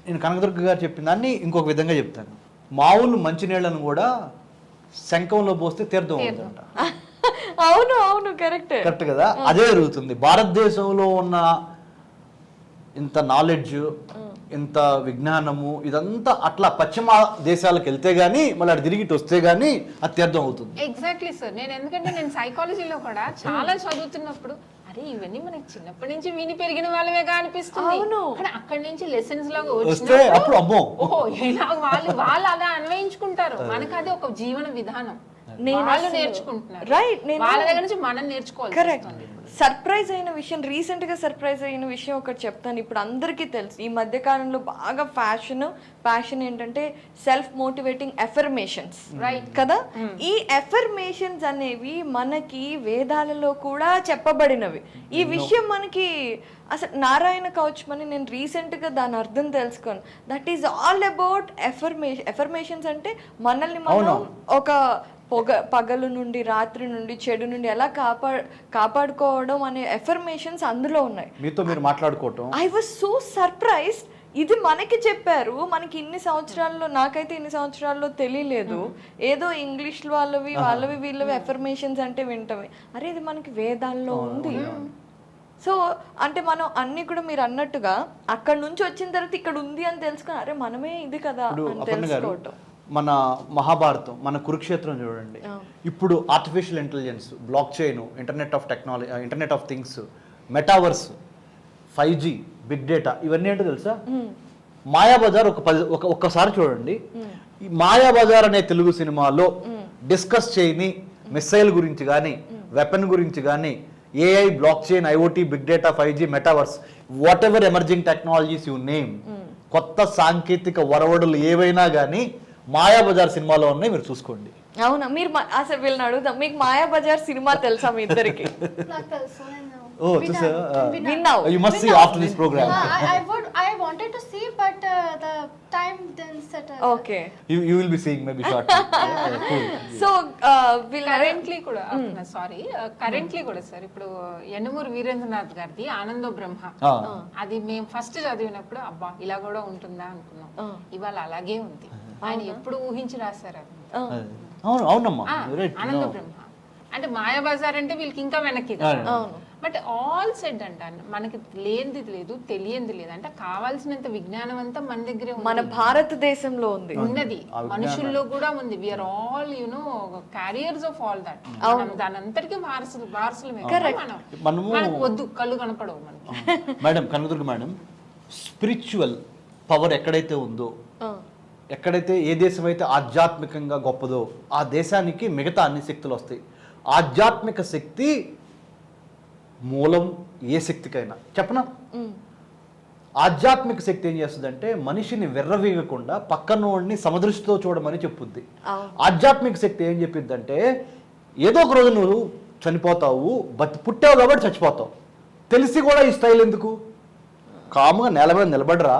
నేను కనకదుర్గ గారు చెప్పిన దాన్ని ఇంకొక విధంగా చెప్తాను. మామూలు మంచినీళ్ళను కూడా శంఖంలో పోస్తే తీర్థం అవుతుందంట. అవును అవును, కరెక్ట్ కరెక్ట్ కదా. అదే జరుగుతుంది భారతదేశంలో ఉన్న ఇంత నాలెడ్జ్, ఇంత విజ్ఞానము, ఇదంతా అట్లా పశ్చిమ దేశాలకు వెళ్తే గానీ మళ్ళీ అటు తిరిగి వస్తే గానీ అత్యర్థం అవుతుంది. Exactly sir. ఎందుకంటే నేను సైకాలజీలో కూడా చాలా చదువుతున్నప్పుడు అరే ఇవన్నీ మనకి చిన్నప్పటి నుంచి విని పెరిగిన వాళ్ళమేగా అనిపిస్తుంది. కానీ అక్కడి నుంచి లెసన్స్ లాగా వస్తే అప్పుడు అమ్మో ఓహో ఇలా వాళ్ళు అలా అన్వయించుకుంటారు. మనకు అది ఒక జీవన విధానం, వాళ్ళు నేర్చుకుంటున్నారు. రైట్. వాళ్ళ దగ్గర నుంచి మనం నేర్చుకోవాలి. కరెక్ట్. సర్ప్రైజ్ అయిన విషయం, రీసెంట్ గా సర్ప్రైజ్ అయిన విషయం ఒకటి చెప్తాను. ఇప్పుడు అందరికీ తెలుసు ఈ మధ్య కాలంలో బాగా ప్యాషన్ ఏంటంటే సెల్ఫ్ మోటివేటింగ్ ఎఫర్మేషన్స్, రైట్ కదా. ఈ ఎఫర్మేషన్స్ అనేవి మనకి వేదాలలో కూడా చెప్పబడినవి. ఈ విషయం మనకి అసలు నారాయణ కౌచ్ అని నేను రీసెంట్ గా దాని అర్థం తెలుసుకోను. That is all about affirmations అంటే మనల్ని మనం ఒక పగలు నుండి రాత్రి నుండి చెడు నుండి ఎలా కాపాడుకోవడం అనే ఎఫర్మేషన్స్ అందులో ఉన్నాయి. మీతో మీరు మాట్లాడుకోవటం. I was so surprised. ఇది మనకి చెప్పారు, మనకి ఇన్ని సంవత్సరాల్లో, నాకైతే ఇన్ని సంవత్సరాల్లో తెలియలేదు. ఏదో ఇంగ్లీష్ వాళ్ళవి వీళ్ళవి ఎఫర్మేషన్స్ అంటే వింటమే. అరే ఇది మనకి వేదాల్లో ఉంది. సో అంటే మనం అన్ని కూడా మీరు అన్నట్టుగా అక్కడ నుంచి వచ్చిన తర్వాత ఇక్కడ ఉంది అని తెలుసుకుని అరే మనమే ఇది కదా అని తెలుసుకోవటం. మన మహాభారతం, మన కురుక్షేత్రం చూడండి. ఇప్పుడు artificial intelligence, block chain, internet of technology, internet of things, metaverse, 5G, big data, ఇవన్నీ ఏంటో తెలుసా? మాయాబజార్ ఒక్కసారి చూడండి. ఈ మాయాబజార్ అనే తెలుగు సినిమాలో డిస్కస్ చేయని మిసైల్ గురించి కానీ, వెపన్ గురించి కానీ, AI, block chain, IoT, big data, 5G, metaverse, whatever emerging technologies you name, కొత్త సాంకేతిక వరవడులు ఏవైనా కానీ మాయాబజార్ సినిమాలో ఉన్నాయి, మీరు చూసుకోండి. అవునా? మీరు అసలు వీళ్ళని అడుగుదాం, మీకు మాయాబజార్ సినిమా తెలుసా మీ ఇద్దరికి? నాకు తెలుసు. Oh, విన్నావు? You must see after this program. I wanted to see, but the time didn't set. Okay. You will be seeing maybe shortly. So currently కూడా కరెంట్లీ కూడా సార్ ఇప్పుడు యనమూరి వీరేంద్రనాథ్ గారిది ఆనందో బ్రహ్మ, అది మేము ఫస్ట్ చదివినప్పుడు అబ్బా ఇలా కూడా ఉంటుందా అనుకున్నాం. ఇవాళ అలాగే ఉంది. ఆయన ఎప్పుడు ఊహించి రాశారు అది. అవునమ్మా, ఆనందో బ్రహ్మ అంటే మాయాబజార్ అంటే వీళ్ళకి ఇంకా వెనక్కి. బట్ ఆల్ సెడ్ అంట మనకి లేనిది లేదు, తెలియంది లేదు. అంటే కావాల్సినంత విజ్ఞానం అంతా మన దగ్గరే మన భారతదేశంలో ఉంది, ఉన్నది మనుషుల్లో కూడా ఉంది. We're all carriers of all that. దాని అంతటికీ వారసులమే. మనకు వద్దు, కళ్ళు కనపడవు మనకి. Madam Kanakadurga madam, spiritual power ఎక్కడైతే ఉందో, ఎక్కడైతే ఏ దేశం అయితే ఆధ్యాత్మికంగా గొప్పదో ఆ దేశానికి మిగతా అన్ని శక్తులు వస్తాయి. ఆధ్యాత్మిక శక్తి మూలం ఏ శక్తికైనా చెప్పనా. ఆధ్యాత్మిక శక్తి ఏం చేస్తుందంటే మనిషిని వెర్రవీగకుండా పక్కనోడిని సమదృష్టితో చూడమని చెప్పుద్ది. ఆధ్యాత్మిక శక్తి ఏం చెప్పిద్దంటే ఏదో ఒక రోజు నువ్వు చనిపోతావు, పుట్టావు కాబట్టి చచ్చిపోతావు, తెలిసి కూడా ఈ స్టైల్ ఎందుకు, కాముగా నేల మీద నిలబడరా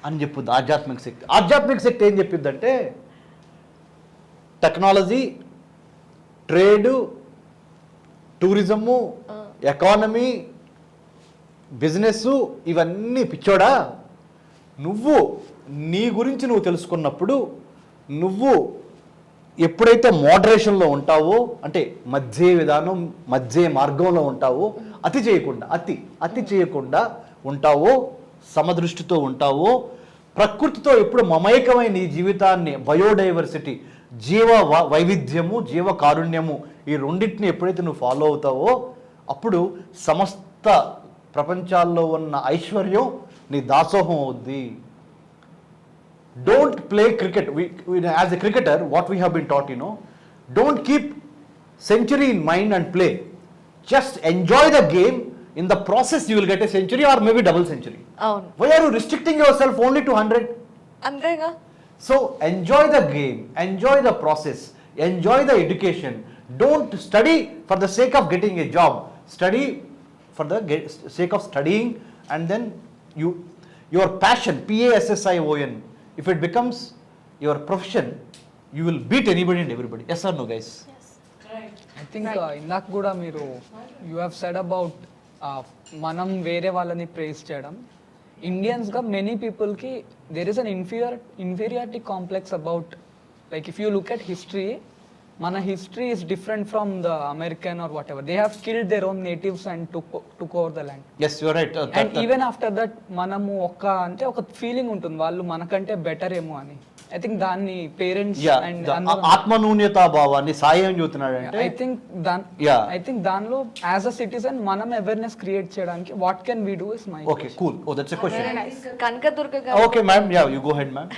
అని చెప్పుద్ది ఆధ్యాత్మిక శక్తి. ఆధ్యాత్మిక శక్తి ఏం చెప్పిద్దంటే technology, trade, tourism, economy, business, ఇవన్నీ పిచ్చోడా. నువ్వు నీ గురించి నువ్వు తెలుసుకున్నప్పుడు నువ్వు ఎప్పుడైతే మోడరేషన్లో ఉంటావో, అంటే మధ్య విధానం, మధ్య మార్గంలో ఉంటావో, అతి చేయకుండా ఉంటావో, సమదృష్టితో ఉంటావో, ప్రకృతితో ఎప్పుడు మమైకమైన నీ జీవితాన్ని, బయోడైవర్సిటీ, వైవిధ్యము, జీవ కారుణ్యము, ఈ రెండింటిని ఎప్పుడైతే నువ్వు ఫాలో అవుతావో అప్పుడు సమస్త ప్రపంచాల్లో ఉన్న ఐశ్వర్యం నీ దాసోహం అవుద్ది. Don't play cricket. As a cricketer, what we have been taught, don't keep century in mind and play. Just enjoy the game. In the process, you will get a century or maybe double century. అవును, Why are you restricting yourself only to 100? అంతేగా. So enjoy the game, enjoy the process, enjoy the education. Don't study for the sake of getting a job. Study for the sake of studying, and then your passion, PASSION, if it becomes your profession, you will beat anybody and everybody. Yes or no, guys? I think ఇందాక కూడా మీరు you have said about మనం వేరే వాళ్ళని praise చేయడం. ఇండియన్స్గా many పీపుల్కి there is an inferiority complex about, like if you look at history, మన history is different from the American or whatever. They have killed their own natives and took over the land. Yes, you are right. And even after that మనము ఒక feeling ఉంటుంది వాళ్ళు మనకంటే better ఏమో అని. I think దాన్ని parents and ఆత్మన్యూన్యతా భావాన్ని సాయం చూస్తున్నాడు అంటే ఐ థింక్ దానిలో యాజ్ అ సిటిజన్ మనం అవేర్నెస్ క్రియేట్ చేయడానికి what can we do is my. Okay, cool. Oh, that's a question. Kanakadurga garu, Okay, ma'am. Yeah, you go ahead, ma'am.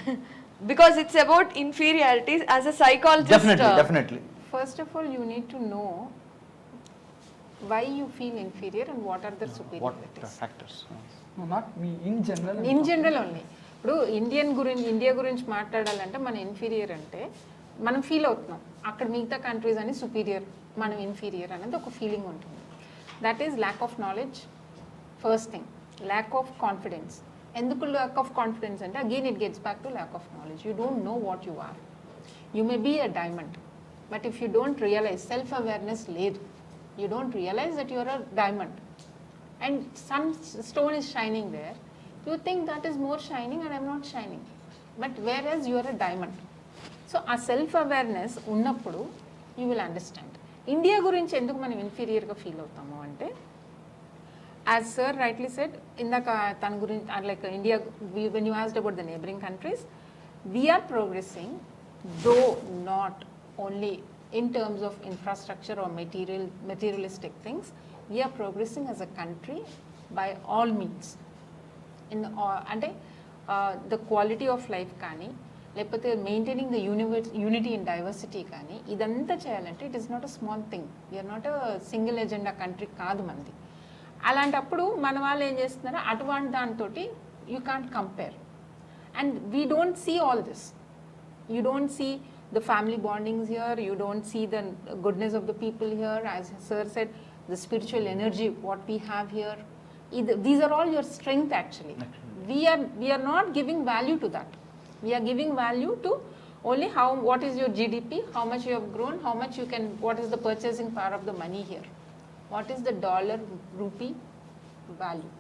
because it's about inferiorities as a psychologist. Definitely. First of all, you need to know why you feel inferior and what are the What superiorities. factors? Not me in general. In general only. ఇప్పుడు India గురించి మాట్లాడాలంటే మన inferior అంటే మనం feel అవుతున్నాం, అక్కడ మిగతా countries అని సుపీరియర్, మనం ఇన్ఫీరియర్ అనేది ఒక ఫీలింగ్ ఉంటుంది. That is lack of knowledge. First thing, lack of confidence. ఎందుకు ల్యాక్ ఆఫ్ కాన్ఫిడెన్స్ అంటే again it gets back to lack of knowledge. You don't know what you are. You may be a diamond, but if you don't realise, self awareness లేదు, you don't realise that you're a diamond and some stone is shining there, you think that is more shining and I'm not shining, but whereas you are a diamond. So a self awareness ఉన్నప్పుడు you will understand. India గురించి ఎందుకు మనం ఇన్ఫీరియర్గా feel అవుతాము అంటే, as sir rightly said, ఇందాక తన గురించి like India, when you asked about the neighboring countries, we are progressing, though not only in terms of infrastructure or materialistic things. We are progressing as a country by all means. అంటే the quality of life కానీ, లేకపోతే maintaining the unity in diversity కానీ, ఇదంతా చేయాలంటే it is not a small thing. We're not a single agenda country కాదు మనది. అలాంటప్పుడు మన వాళ్ళు ఏం చేస్తున్నారో అటువంటి దాంతో you can't compare. And we don't see all this. You don't see the family bondings here, you don't see the goodness of the people here, as sir said, the spiritual energy what we have here. These are all your strength actually. We are not giving value to that. We are giving value to only what is your GDP, how much you have grown, how much you can, what is the purchasing power of the money here, what is the dollar rupee value.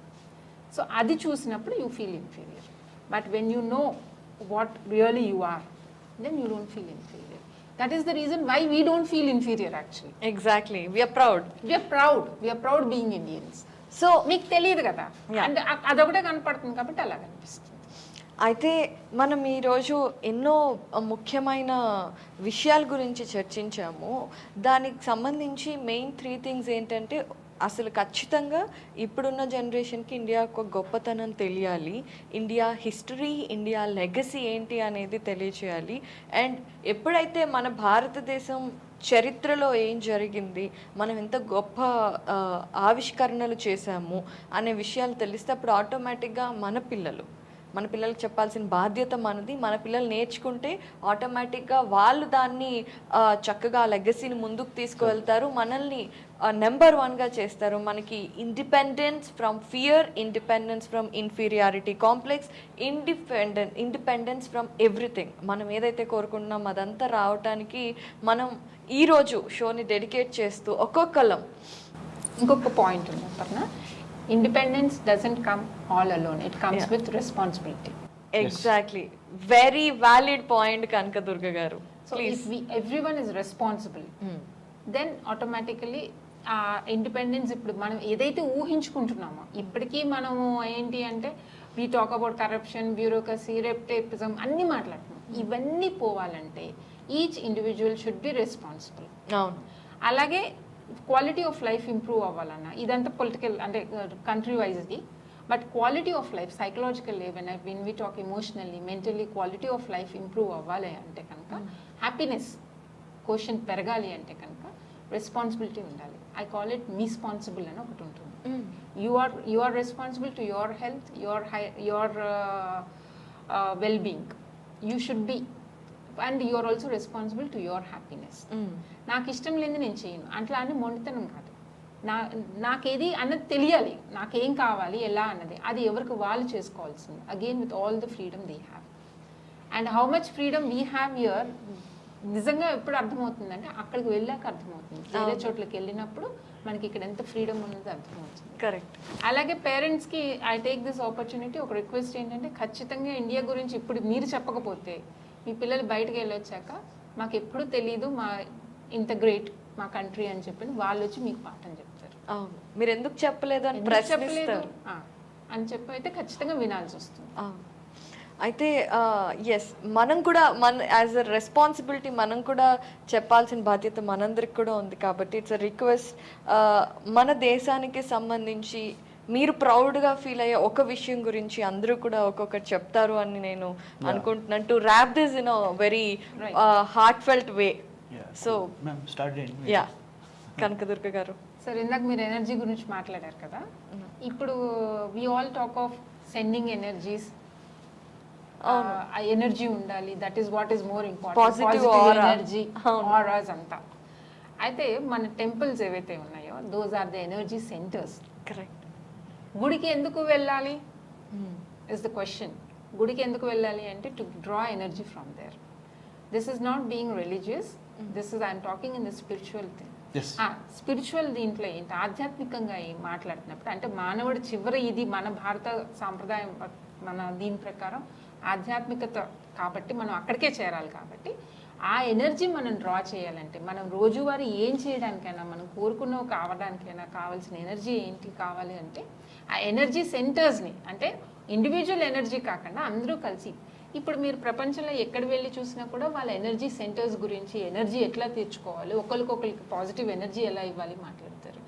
So adi chusinapudu you feel inferior, but when you know what really you are, then you don't feel inferior. That is the reason why we don't feel inferior actually. Exactly, we are proud. We are proud being Indians. So మీకు తెలియదు కదా, అంటే అదొకటే కనపడుతుంది కాబట్టి అలా కనిపిస్తుంది. అయితే మనం ఈరోజు ఎన్నో ముఖ్యమైన విషయాల గురించి చర్చించాము. దానికి సంబంధించి మెయిన్ 3 థింగ్స్ ఏంటంటే, అసలు ఖచ్చితంగా ఇప్పుడున్న జనరేషన్కి ఇండియా ఒక గొప్పతనం తెలియాలి, ఇండియా హిస్టరీ, ఇండియా లెగసీ ఏంటి అనేది తెలియచేయాలి. అండ్ ఎప్పుడైతే మన భారతదేశం చరిత్రలో ఏం జరిగింది, మనం ఎంత గొప్ప ఆవిష్కరణలు చేశాము అనే విషయాలు తెలిస్తే అప్పుడు ఆటోమేటిక్గా మన పిల్లలకు చెప్పాల్సిన బాధ్యత మనది. మన పిల్లలు నేర్చుకుంటే ఆటోమేటిక్గా వాళ్ళు దాన్ని చక్కగా లెగసీని ముందుకు తీసుకువెళ్తారు, మనల్ని నెంబర్ 1గా చేస్తారు. మనకి independence from fear, independence from inferiority complex, independence from everything. మనం ఏదైతే కోరుకుంటున్నాం అదంతా రావటానికి మనం ఈరోజు షోని డెడికేట్ చేస్తూ ఒక్కొక్కలం. ఇంకొక పాయింట్ ఉంది Aparna, independence doesn't come all alone, it comes with responsibility. Exactly, very valid point Kanakadurga garu. So if everyone is responsible, then automatically ఆ ఇండిపెండెన్స్ ఇప్పుడు మనం ఏదైతే ఊహించుకుంటున్నామో ఇప్పటికీ మనము ఏంటి అంటే we talk about corruption, bureaucracy, red tapism అన్నీ మాట్లాడుతున్నాం. ఇవన్నీ పోవాలంటే each individual should be responsible. అవును. అలాగే క్వాలిటీ ఆఫ్ లైఫ్ ఇంప్రూవ్ అవ్వాలన్నా ఇదంతా పొలిటికల్ అంటే కంట్రీ వైజ్ది. But quality of life psychological ఏవైనా when we talk emotionally mentally quality of life improve అవ్వాలి అంటే కనుక హ్యాపీనెస్ క్వశ్చన్ పెరగాలి అంటే కనుక రెస్పాన్సిబిలిటీ ఉండాలి. ఐ కాల్ ఇట్ మీస్పాన్సిబుల్ అని ఒకటి ఉంటుంది. You are responsible to your health, your well being. You should be and you are also responsible to your happiness. నాకు ఇష్టం లేని నేను చేయను అట్లా అని మొండితనం కాదు. నాకేది అన్నది తెలియాలి, నాకేం కావాలి ఎలా అన్నది అది ఎవరికి వాళ్ళు చేసుకోవాల్సింది. Again with all the freedom they have and how much freedom we have here నిజంగా ఎప్పుడు అర్థమవుతుందంటే అక్కడికి వెళ్ళాక అర్థమవుతుంది. వేరే చోట్లకి వెళ్ళినప్పుడు మనకి ఇక్కడ ఎంత ఫ్రీడమ్ ఉన్నది అర్థమవుతుంది. కరెక్ట్. అలాగే పేరెంట్స్కి ఐ టేక్ దిస్ ఆపర్చునిటీ ఒక రిక్వెస్ట్ ఏంటంటే ఖచ్చితంగా ఇండియా గురించి ఇప్పుడు మీరు చెప్పకపోతే మీ పిల్లలు బయటకు వెళ్ళొచ్చాక మాకు ఎప్పుడు తెలీదు మా ఇంత గ్రేట్ మా కంట్రీ అని చెప్పి వాళ్ళు వచ్చి మీకు పాఠం చెప్తారు. అవును. మీరు ఎందుకు చెప్పలేదు అని ఎందుకు చెప్పలేదు ప్రశ్నిస్తారు అని చెప్పి అయితే ఖచ్చితంగా వినాల్సి వస్తుంది. అవును. అయితే ఎస్ మనం కూడా యాజ్ అ రెస్పాన్సిబిలిటీ మనం కూడా చెప్పాల్సిన బాధ్యత మనందరికి కూడా ఉంది. కాబట్టి ఇట్స్ అ రిక్వెస్ట్, మన దేశానికి సంబంధించి మీరు ప్రౌడ్గా ఫీల్ అయ్యే ఒక విషయం గురించి అందరూ కూడా ఒక్కొక్కటి చెప్తారు అని నేను అనుకుంటున్నాను. To wrap this in a very heartfelt way. So yeah, Kanakadurga garu. Sir ఇందాక మీరు ఎనర్జీ గురించి మాట్లాడారు కదా, ఇప్పుడు we all talk of sending energies. ఆ ఎనర్జీ ఉండాలి, that is what is more important. Positive energy auras అంతా. అయితే మన టెంపుల్స్ ఏవైతే ఉన్నాయో those are the energy centres. Correct. గుడికి ఎందుకు వెళ్ళాలి ఇస్ ద క్వశ్చన్. గుడికి ఎందుకు వెళ్ళాలి అంటే to draw energy from there. This is not being religious, this is I'm talking in the spiritual thing. Spiritual దీంట్లో ఏంటి ఆధ్యాత్మికంగా మాట్లాడుతున్నప్పుడు అంటే మానవుడి చివరి ఇది మన భారత సాంప్రదాయం మన దీని ప్రకారం ఆధ్యాత్మికత కాబట్టి మనం అక్కడికే చేరాలి. కాబట్టి ఆ ఎనర్జీ మనం డ్రా చేయాలంటే మనం రోజువారీ ఏం చేయడానికైనా మనం కోరుకున్నవి కావడానికైనా కావాల్సిన ఎనర్జీ ఏంటి కావాలి అంటే ఆ ఎనర్జీ సెంటర్స్ని అంటే ఇండివిజువల్ ఎనర్జీ కాకుండా అందరూ కలిసి ఇప్పుడు మీరు ప్రపంచంలో ఎక్కడ వెళ్ళి చూసినా కూడా వాళ్ళ ఎనర్జీ సెంటర్స్ గురించి ఎనర్జీ ఎట్లా తెచ్చుకోవాలి, ఒకరికొకరికి పాజిటివ్ ఎనర్జీ ఎలా ఇవ్వాలి మాట్లాడతారు.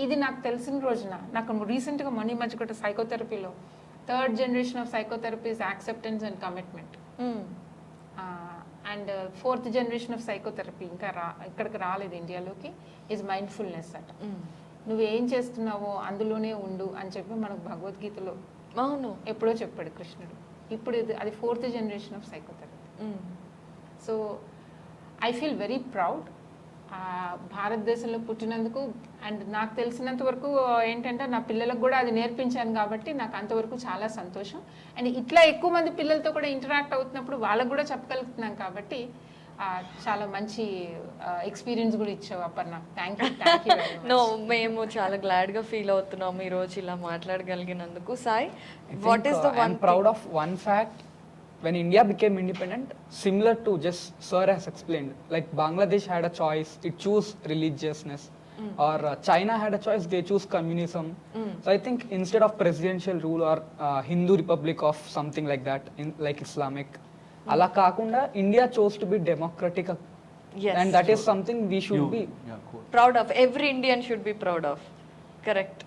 ఇది నాకు తెలిసిన రోజున నాకు రీసెంట్గా మొన్న మధ్య కూడా సైకోథెరపీలో 3rd generation of psychotherapy is acceptance and commitment. And 4th generation of psychotherapy ఇంకా ఇక్కడికి రాలేదు ఇండియాలోకి, ఈజ్ మైండ్ఫుల్నెస్ అట. నువ్వేం చేస్తున్నావో అందులోనే ఉండు అని చెప్పి మనకు భగవద్గీతలో అవును ఎప్పుడో చెప్పాడు కృష్ణుడు. ఇప్పుడు అది 4th generation of psychotherapy. So I feel very proud భారతదేశంలో పుట్టినందుకు. అండ్ నాకు తెలిసినంత వరకు ఏంటంటే నా పిల్లలకు కూడా అది నేర్పించాను కాబట్టి నాకు అంతవరకు చాలా సంతోషం. అండ్ ఇట్లా ఎక్కువ మంది పిల్లలతో కూడా ఇంటరాక్ట్ అవుతున్నప్పుడు వాళ్ళకు కూడా చెప్పగలుగుతున్నాం కాబట్టి చాలా మంచి ఎక్స్పీరియన్స్ కూడా ఇచ్చావు అపర్ణ. Thank you. నో, మేము చాలా గ్లాడ్గా ఫీల్ అవుతున్నాం ఈ రోజు ఇలా మాట్లాడగలిగినందుకు. Sai, what is the one proud of one fact. When India became independent, similar to just Sir has explained, like Bangladesh had a choice, it chose religiousness, or China had a choice, they choose communism. So I think instead of presidential rule or Hindu republic of something like that, like Islamic, ala kakunda India chose to be democratic. Yes. And that is something we should be proud of. Every Indian should be proud of. Correct.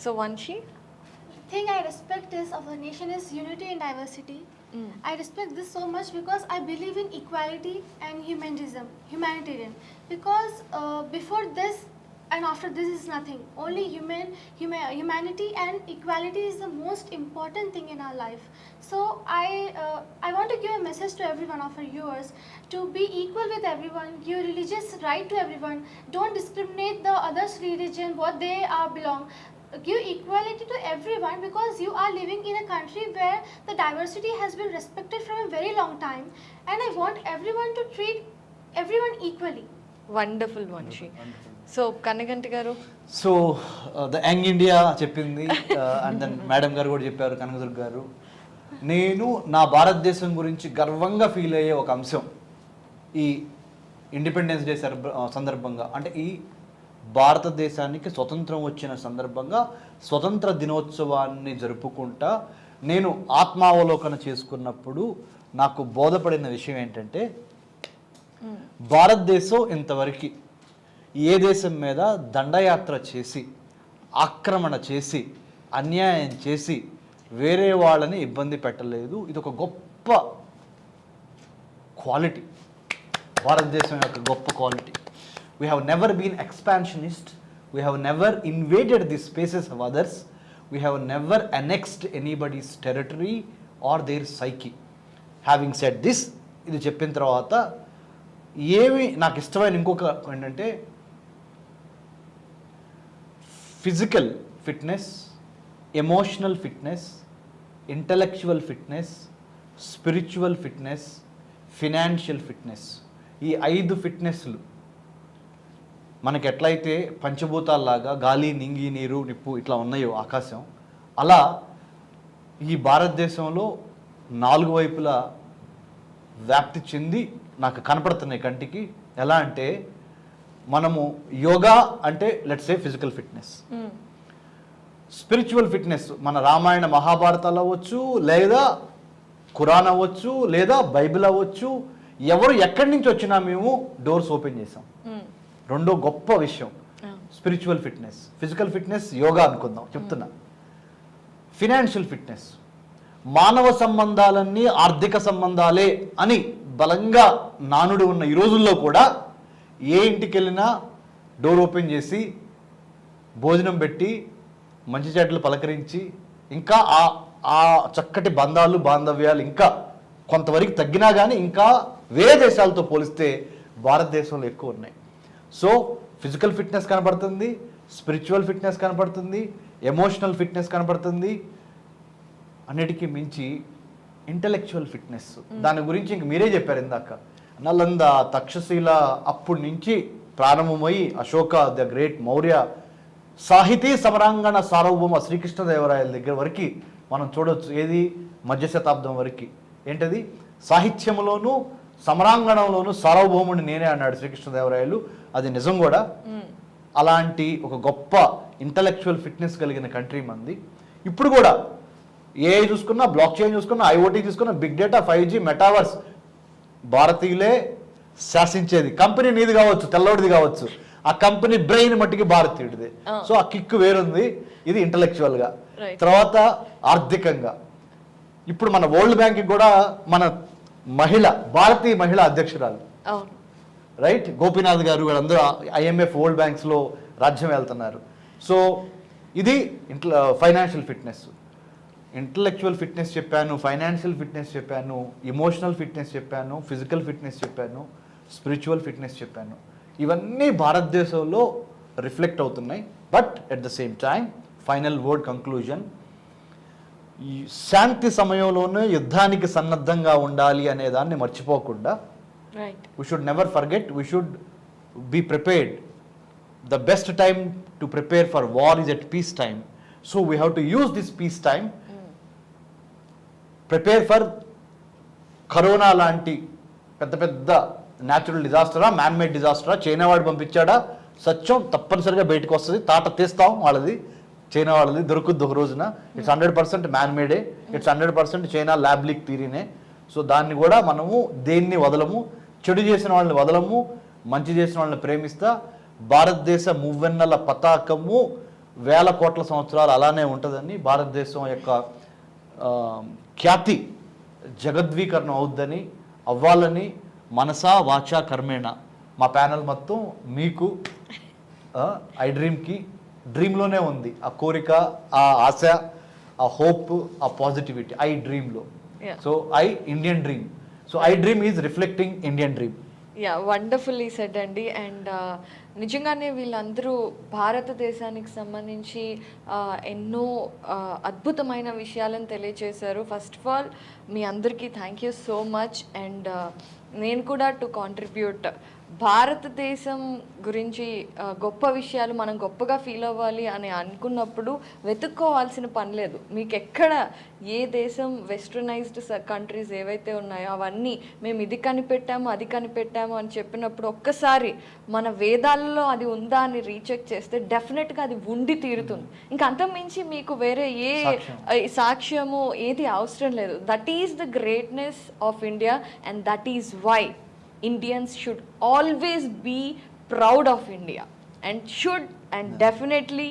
So Vanshi, thing I respect is of the nation is unity and diversity. I respect this so much because I believe in equality and humanitarian. Because before this and after this is nothing. Only humanity and equality is the most important thing in our life. So I want to give a message to every one of our viewers to be equal with everyone, give religious right to everyone. Don't discriminate the others' religion, what they belong. Give equality to everyone because you are living in a country where the diversity has been respected from a very long time, and I want everyone to treat everyone equally. wonderful Vanshi. So Kanaganti garu, so the young India చెప్పింది and then madam గారు కూడా చెప్పారు, కనకదుర్గ గారు. నేను నా భారతదేశం గురించి గర్వంగా ఫీల్ అయ్యే ఒక అంశం ఈ ఇండిపెండెన్స్ డే సందర్భంగా అంటే ఈ భారతదేశానికి స్వతంత్రం వచ్చిన సందర్భంగా స్వతంత్ర దినోత్సవాన్ని జరుపుకుంటా నేను ఆత్మావలోకన చేసుకున్నప్పుడు నాకు బోధపడిన విషయం ఏంటంటే భారతదేశం ఇంతవరకు ఏ దేశం మీద దండయాత్ర చేసి ఆక్రమణ చేసి అన్యాయం చేసి వేరే వాళ్ళని ఇబ్బంది పెట్టలేదు. ఇది ఒక గొప్ప క్వాలిటీ, భారతదేశం యొక్క గొప్ప quality. We have never been expansionist. We have never invaded the spaces of others. We have never annexed anybody's territory or their psyche. Having said this, ఇది చెప్పిన తర్వాత ఏమి నాకు ఇష్టమైన ఇంకొక ఏంటంటే physical fitness, emotional fitness, intellectual fitness, spiritual fitness, financial fitness, ఈ 5 ఫిట్నెస్లు మనకి ఎట్లయితే పంచభూతాల్లాగా గాలి, నింగి, నీరు, నిప్పు ఇట్లా ఉన్నాయో ఆకాశం, అలా ఈ భారతదేశంలో 4 వైపులా వ్యాప్తి చెంది నాకు కనపడుతున్నాయి కంటికి. ఎలా అంటే మనము యోగా అంటే let's say physical fitness, spiritual fitness మన రామాయణ మహాభారతాలు అవ్వచ్చు, లేదా ఖురాన్ అవ్వచ్చు, లేదా బైబిల్ అవ్వచ్చు, ఎవరు ఎక్కడి నుంచి వచ్చినా మేము డోర్స్ ఓపెన్ చేసాం. రెండో గొప్ప విషయం spiritual fitness. Physical fitness yoga అనుకుందాం చెప్తున్నా. ఫినాన్షియల్ ఫిట్నెస్, మానవ సంబంధాలన్నీ ఆర్థిక సంబంధాలే అని బలంగా నానుడు ఉన్న ఈ రోజుల్లో కూడా ఏ ఇంటికి వెళ్ళినా డోర్ ఓపెన్ చేసి భోజనం పెట్టి మంచి చెడ్డలు పలకరించి ఇంకా ఆ చక్కటి బంధాలు బాంధవ్యాలు ఇంకా కొంతవరకు తగ్గినా కానీ ఇంకా వేరే దేశాలతో పోలిస్తే భారతదేశంలో ఎక్కువ ఉన్నాయి. సో ఫిజికల్ ఫిట్నెస్ కనపడుతుంది, స్పిరిచువల్ ఫిట్నెస్ కనపడుతుంది, ఎమోషనల్ ఫిట్నెస్ కనపడుతుంది, అన్నిటికీ మించి ఇంటలెక్చువల్ ఫిట్నెస్. దాని గురించి ఇంక మీరే చెప్పారు ఇందాక. నలంద, తక్షశిల అప్పటి నుంచి ప్రారంభమై అశోక ద గ్రేట్, మౌర్య, సాహితీ సమరాంగణ సార్వభౌమ శ్రీకృష్ణదేవరాయల దగ్గర వరకు మనం చూడవచ్చు. ఏది మధ్య శతాబ్దం వరకు ఏంటది సాహిత్యంలోనూ సమరాంగణంలోనూ సార్వభౌముడిని నేనే అన్నాడు శ్రీకృష్ణదేవరాయలు. అది నిజం కూడా. అలాంటి ఒక గొప్ప ఇంటలెక్చువల్ ఫిట్నెస్ కలిగిన కంట్రీ మంది. ఇప్పుడు కూడా ఏఐ చూసుకున్నా, బ్లాక్ చైన్ చూసుకున్నా, ఐఓటీ చూసుకున్నా, బిగ్ డేటా, 5G, మెటావర్స్ భారతీయులే శాసించేది. కంపెనీ నీది కావచ్చు, తెల్లవాడిది కావచ్చు, ఆ కంపెనీ బ్రెయిన్ మట్టికి భారతీయుడిది. సో ఆ కిక్ వేరుంది. ఇది ఇంటలెక్చువల్ గా. తర్వాత ఆర్థికంగా ఇప్పుడు మన వరల్డ్ బ్యాంక్ కూడా మన భారతీయ మహిళ అధ్యక్షురాలు, రైట్, గోపీనాథ్ గారు, వీళ్ళందరూ IMF, వరల్డ్ బ్యాంక్స్ లో రాజ్యం వెళ్తున్నారు. సో ఇది ఫైనాన్షియల్ ఫిట్నెస్. ఇంటలెక్చువల్ ఫిట్నెస్ చెప్పాను, ఫైనాన్షియల్ ఫిట్నెస్ చెప్పాను, ఎమోషనల్ ఫిట్నెస్ చెప్పాను, ఫిజికల్ ఫిట్నెస్ చెప్పాను, స్పిరిచువల్ ఫిట్నెస్ చెప్పాను. ఇవన్నీ భారతదేశంలో రిఫ్లెక్ట్ అవుతున్నాయి. But at the same time final word conclusion, ఈ శాంతి సమయంలోనే యుద్ధానికి సన్నద్ధంగా ఉండాలి అనే దాన్ని మర్చిపోకుండా we should never forget, we should be prepared. The best time to prepare for war is at peace time. So we have to use this peace time, prepare for corona లాంటి పెద్ద పెద్ద న్యాచురల్ డిజాస్టరా, మ్యాన్ మేడ్ డిజాస్టరా, చైనా వాడు పంపించాడా, సత్యం తప్పనిసరిగా బయటకు వస్తుంది. తాట తీస్తాం వాళ్ళది, చైనా వాళ్ళది దొరుకుద్ది ఒక రోజున. It's 100% man made, it's 100% China lab leak థియరీనే. సో దాన్ని కూడా మనము దేన్ని వదలము, చెడు చేసిన వాళ్ళని వదలము, మంచి చేసిన వాళ్ళని ప్రేమిస్తా. భారతదేశ మువ్వెన్నెల పతాకము 1000 కోట్ల సంవత్సరాలు అలానే ఉంటుందని, భారతదేశం యొక్క ఖ్యాతి జగద్వీకరణం అవుద్దని, అవ్వాలని మనసా వాచా కర్మేణ మా ప్యానల్ మొత్తం మీకు ఐ డ్రీమ్కి డ్రీమ్లోనే ఉంది ఆ కోరిక, ఆ ఆశ, ఆ హోప్, ఆ పాజిటివిటీ ఐ డ్రీమ్లో. సో ఐ ఇండియన్ డ్రీమ్. సో I dream is reflecting Indian dream. Yeah, wonderfully said అండి. అండ్ నిజంగానే వీళ్ళందరూ భారతదేశానికి సంబంధించి ఎన్నో అద్భుతమైన విషయాలను తెలియజేశారు. ఫస్ట్ ఆఫ్ ఆల్ మీ అందరికీ thank you so much. And నేను కూడా టు కాంట్రిబ్యూట్ భారతదేశం గురించి గొప్ప విషయాలు మనం గొప్పగా ఫీల్ అవ్వాలి అని అనుకున్నప్పుడు వెతుక్కోవాల్సిన పని లేదు. మీకు ఎక్కడ ఏ దేశం వెస్టర్నైజ్డ్ కంట్రీస్ ఏవైతే ఉన్నాయో అవన్నీ మేము ఇది కనిపెట్టాము అది కనిపెట్టాము అని చెప్పినప్పుడు ఒక్కసారి మన వేదాలలో అది ఉందా అని రీచెక్ చేస్తే డెఫినెట్గా అది ఉండి తీరుతుంది. ఇంకా అంతకుమించి మీకు వేరే ఏ సాక్ష్యము ఏది అవసరం లేదు. That is the greatness of India and that is why Indians should always be proud of India and should and definitely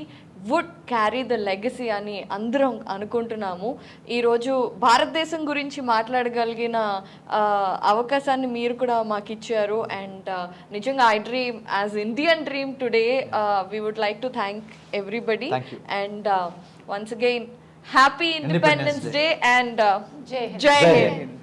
would carry the legacy అని అందరం అనుకుంటున్నాము. ఈరోజు భారతదేశం గురించి మాట్లాడగలిగిన అవకాశాన్ని మీరు కూడా మాకు ఇచ్చారు. అండ్ నిజంగా I dream as Indian dream today we would like to thank everybody and once again happy Independence Day and Jai Hind.